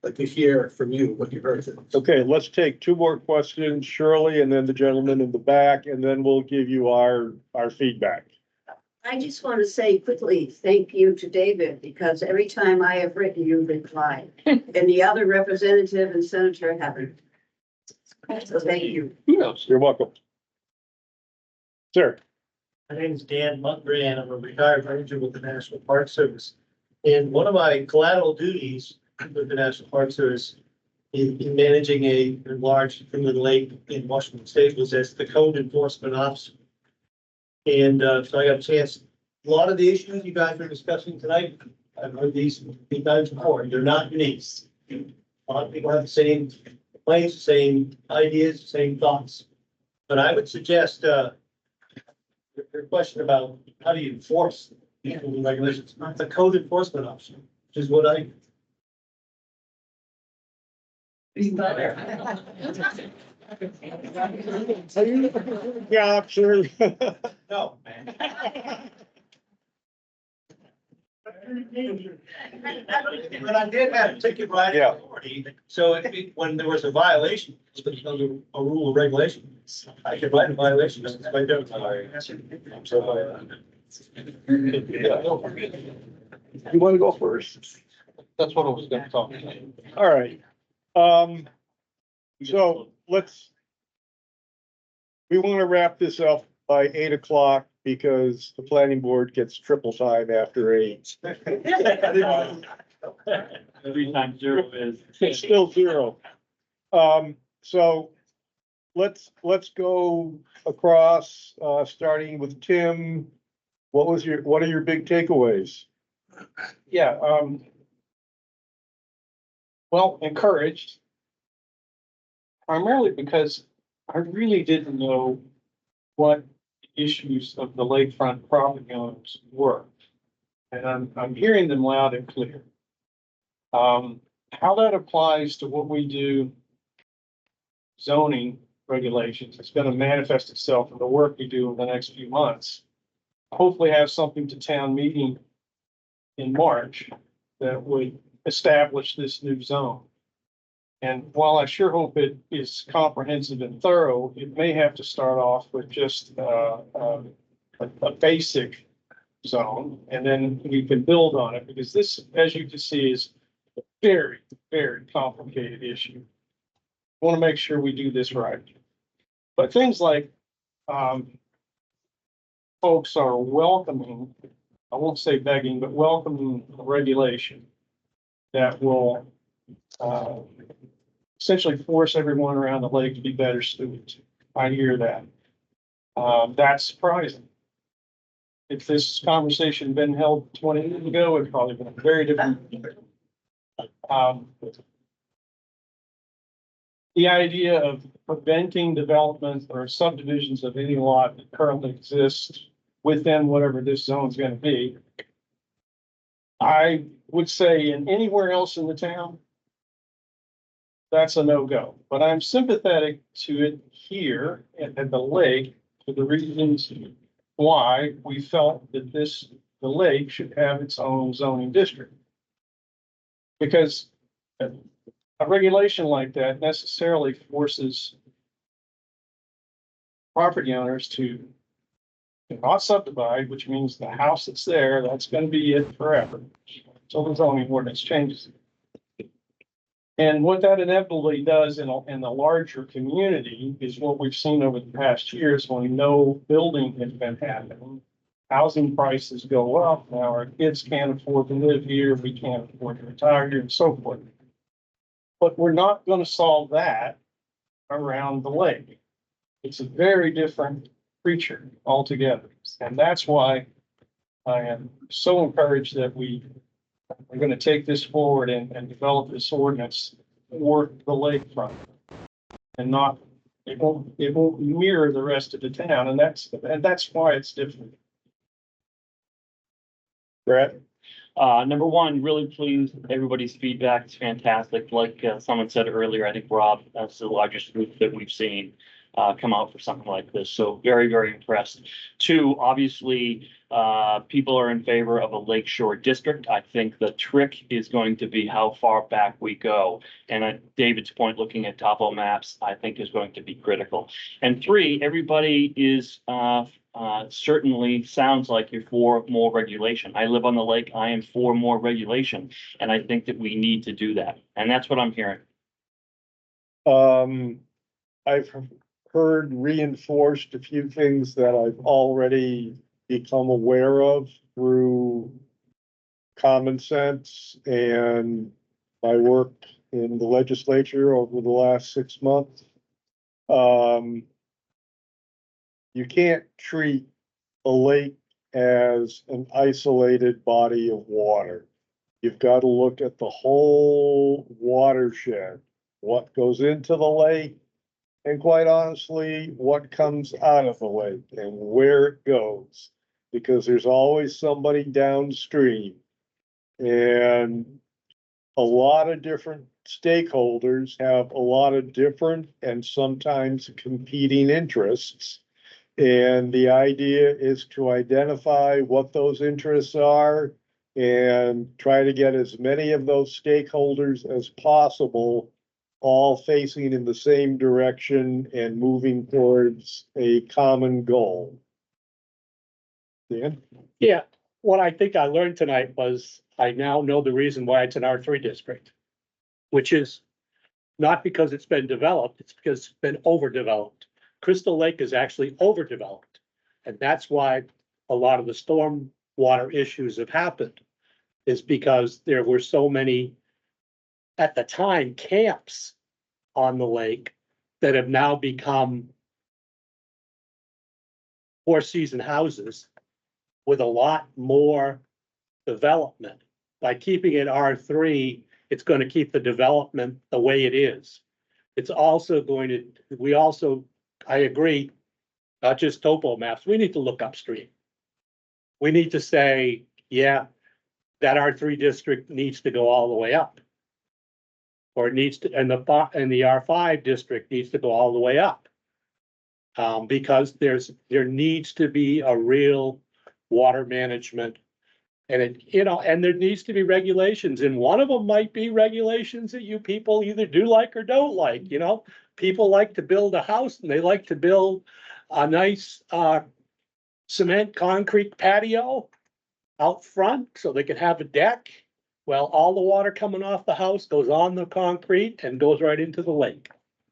I'd like to hear from you what you heard. Okay, let's take 2 more questions, Shirley, and then the gentleman in the back, and then we'll give you our feedback. I just want to say quickly, thank you to David, because every time I have written, you've replied, and the other representative and senator haven't. So thank you. You're welcome. Sir. My name is Dan Montgomery, and I'm a retired ranger with the National Park Service. And one of my collateral duties with the National Park Service in managing a large inland lake in Washington State was as the code enforcement officer. And so I got a chance, a lot of the issues you guys are discussing tonight, I've heard these many times before. They're not unique. A lot of people have the same complaints, the same ideas, the same thoughts. But I would suggest, your question about how do you enforce these rules and regulations, it's a code enforcement option, which is what I. Yeah, sure. No, man. But I did have ticket writing Yeah. authority, so when there was a violation, it becomes a rule or regulation. I could write a violation, just like I don't. You want to go first? That's what I was gonna talk about. All right. So we want to wrap this up by 8 o'clock because the planning board gets triple time after 8. 3 times 0 is. It's still 0. So let's go across, starting with Tim. What are your big takeaways? Yeah, well, encouraged. Primarily because I really didn't know what issues of the lakefront property owners were. And I'm hearing them loud and clear. How that applies to what we do zoning regulations, it's gonna manifest itself in the work we do in the next few months. Hopefully have something to town meeting in March that would establish this new zone. And while I sure hope it is comprehensive and thorough, it may have to start off with just a basic zone, and then we can build on it, because this, as you can see, is a very, very complicated issue. I want to make sure we do this right. But things like folks are welcoming, I won't say begging, but welcoming regulation that will essentially force everyone around the lake to be better stewards. I hear that. That's surprising. If this conversation had been held 20 years ago, it'd probably been very different. The idea of preventing development or subdivisions of any lot that currently exists within whatever this zone is going to be, I would say in anywhere else in the town, that's a no-go. But I'm sympathetic to it here at the lake for the reasons why we felt that the lake should have its own zoning district. Because a regulation like that necessarily forces property owners to not subdivide, which means the house that's there, that's going to be it forever. So the zoning ordinance changes. And what that inevitably does in the larger community is what we've seen over the past years when no building has been happening. Housing prices go up. Now our kids can't afford to live here. We can't afford to retire here and so forth. But we're not going to solve that around the lake. It's a very different creature altogether. And that's why I am so encouraged that we're going to take this forward and develop this ordinance for the lakefront. And not, it won't mirror the rest of the town. And that's why it's different. Brett? Number one, really pleased. Everybody's feedback is fantastic. Like someone said earlier, I think Rob, that's the largest group that we've seen come out for something like this. So very, very impressed. 2, obviously, people are in favor of a lakeshore district. I think the trick is going to be how far back we go. And at David's point, looking at topo maps, I think is going to be critical. And 3, everybody is certainly sounds like you're for more regulation. I live on the lake. I am for more regulation. And I think that we need to do that. And that's what I'm hearing. I've heard reinforced a few things that I've already become aware of through common sense and my work in the legislature over the last 6 months. You can't treat a lake as an isolated body of water. You've got to look at the whole watershed, what goes into the lake and quite honestly, what comes out of the lake and where it goes. Because there's always somebody downstream. And a lot of different stakeholders have a lot of different and sometimes competing interests. And the idea is to identify what those interests are and try to get as many of those stakeholders as possible, all facing in the same direction and moving towards a common goal. Dan? Yeah, what I think I learned tonight was I now know the reason why it's an R3 district, which is not because it's been developed, it's because it's been overdeveloped. Crystal Lake is actually overdeveloped. And that's why a lot of the storm water issues have happened, is because there were so many, at the time, camps on the lake that have now become four-season houses with a lot more development. By keeping it R3, it's going to keep the development the way it is. It's also going to, I agree, not just topo maps, we need to look upstream. We need to say, yeah, that R3 district needs to go all the way up. Or it needs to, and the R5 district needs to go all the way up. Because there needs to be a real water management. And and there needs to be regulations, and one of them might be regulations that you people either do like or don't like, People like to build a house and they like to build a nice cement concrete patio out front so they can have a deck. Well, all the water coming off the house goes on the concrete and goes right into the lake.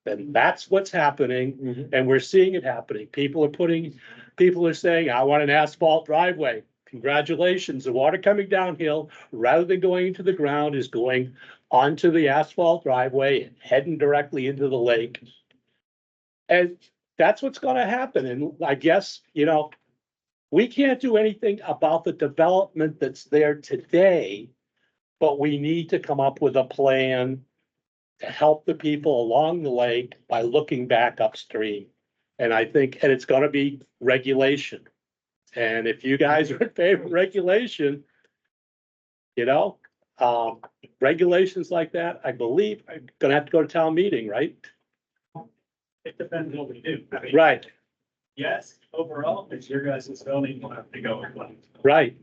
And that's what's happening, and we're seeing it happening. People are saying, I want an asphalt driveway. Congratulations, the water coming downhill, rather than going into the ground, is going onto the asphalt driveway and heading directly into the lake. And that's what's gonna happen. And I guess, we can't do anything about the development that's there today, but we need to come up with a plan to help the people along the lake by looking back upstream. And I think, and it's gonna be regulation. And if you guys are in favor of regulation, regulations like that, I believe, I'm gonna have to go to town meeting, right? It depends on what we do. I mean, Right, yes, overall, it's your guys' zoning, will have to go. right.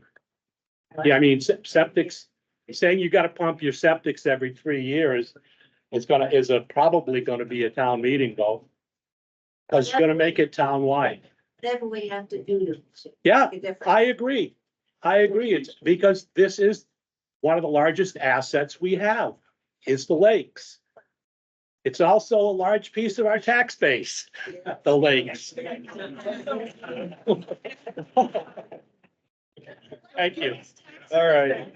Yeah, I mean, septics, saying you gotta pump your septics every 3 years is probably gonna be a town meeting vote. Cause it's gonna make it townwide. Whatever we have to do to. Yeah, make a difference. I agree. It's because this is one of the largest assets we have, is the lakes. It's also a large piece of our tax base, the lakes. Thank you. All right.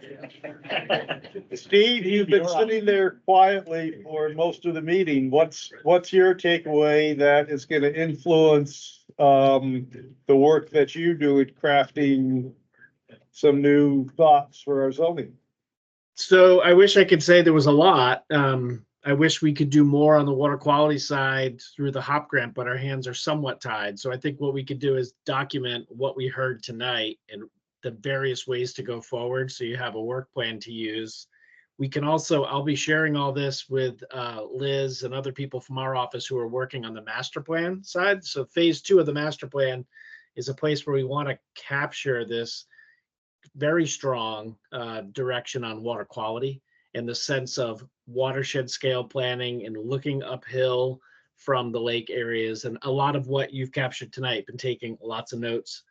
Steve, you've been sitting there quietly for most of the meeting. What's your takeaway that is going to influence the work that you do at crafting some new thoughts for our zoning? So I wish I could say there was a lot. I wish we could do more on the water quality side through the HOP grant, but our hands are somewhat tied. So I think what we could do is document what we heard tonight and the various ways to go forward. So you have a work plan to use. We can also, I'll be sharing all this with Liz and other people from our office who are working on the master plan side. So phase 2 of the master plan is a place where we want to capture this very strong direction on water quality in the sense of watershed scale planning and looking uphill from the lake areas. And a lot of what you've captured tonight, been taking lots of notes.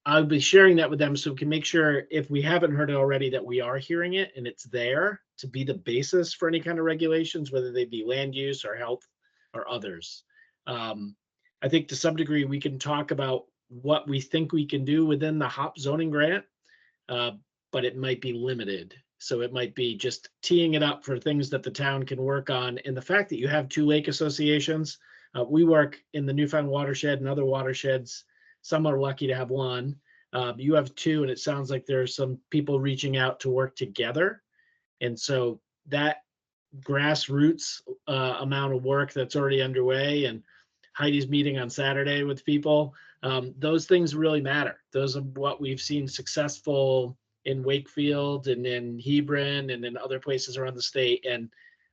I'll be sharing that with them so we can make sure, if we haven't heard it already, that we are hearing it and it's there to be the basis for any kind of regulations, whether they be land use or health or others. I think to some degree we can talk about what we think we can do within the HOP zoning grant, but it might be limited. So it might be just teeing it up for things that the town can work on. And the fact that you have 2 lake associations, we work in the Newfound watershed and other watersheds. Some are lucky to have 1. You have 2, and it sounds like there's some people reaching out to work together. And so that grassroots amount of work that's already underway, and Heidi's meeting on Saturday with people. Those things really matter. Those are what we've seen successful in Wakefield and in Hebron and in other places around the state. And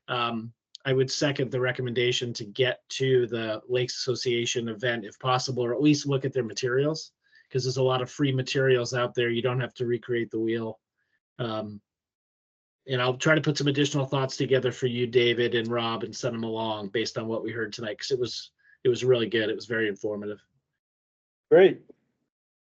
I would second the recommendation to get to the Lakes Association event if possible, or at least look at their materials, because there's a lot of free materials out there. You don't have to recreate the wheel. And I'll try to put some additional thoughts together for you, David and Rob, and send them along based on what we heard tonight, because it was really good. It was very informative. Great.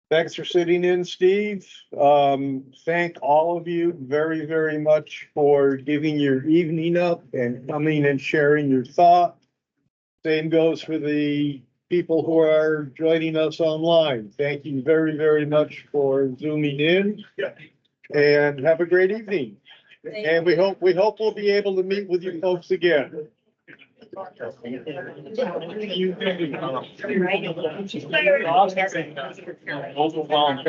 Thanks for sitting in, Steve. Thank all of you very, very much for giving your evening up and coming and sharing your thoughts. Same goes for the people who are joining us online. Thank you very, very much for zooming in, and have a great evening. And we hope we'll be able to meet with you folks again. Overwhelmed.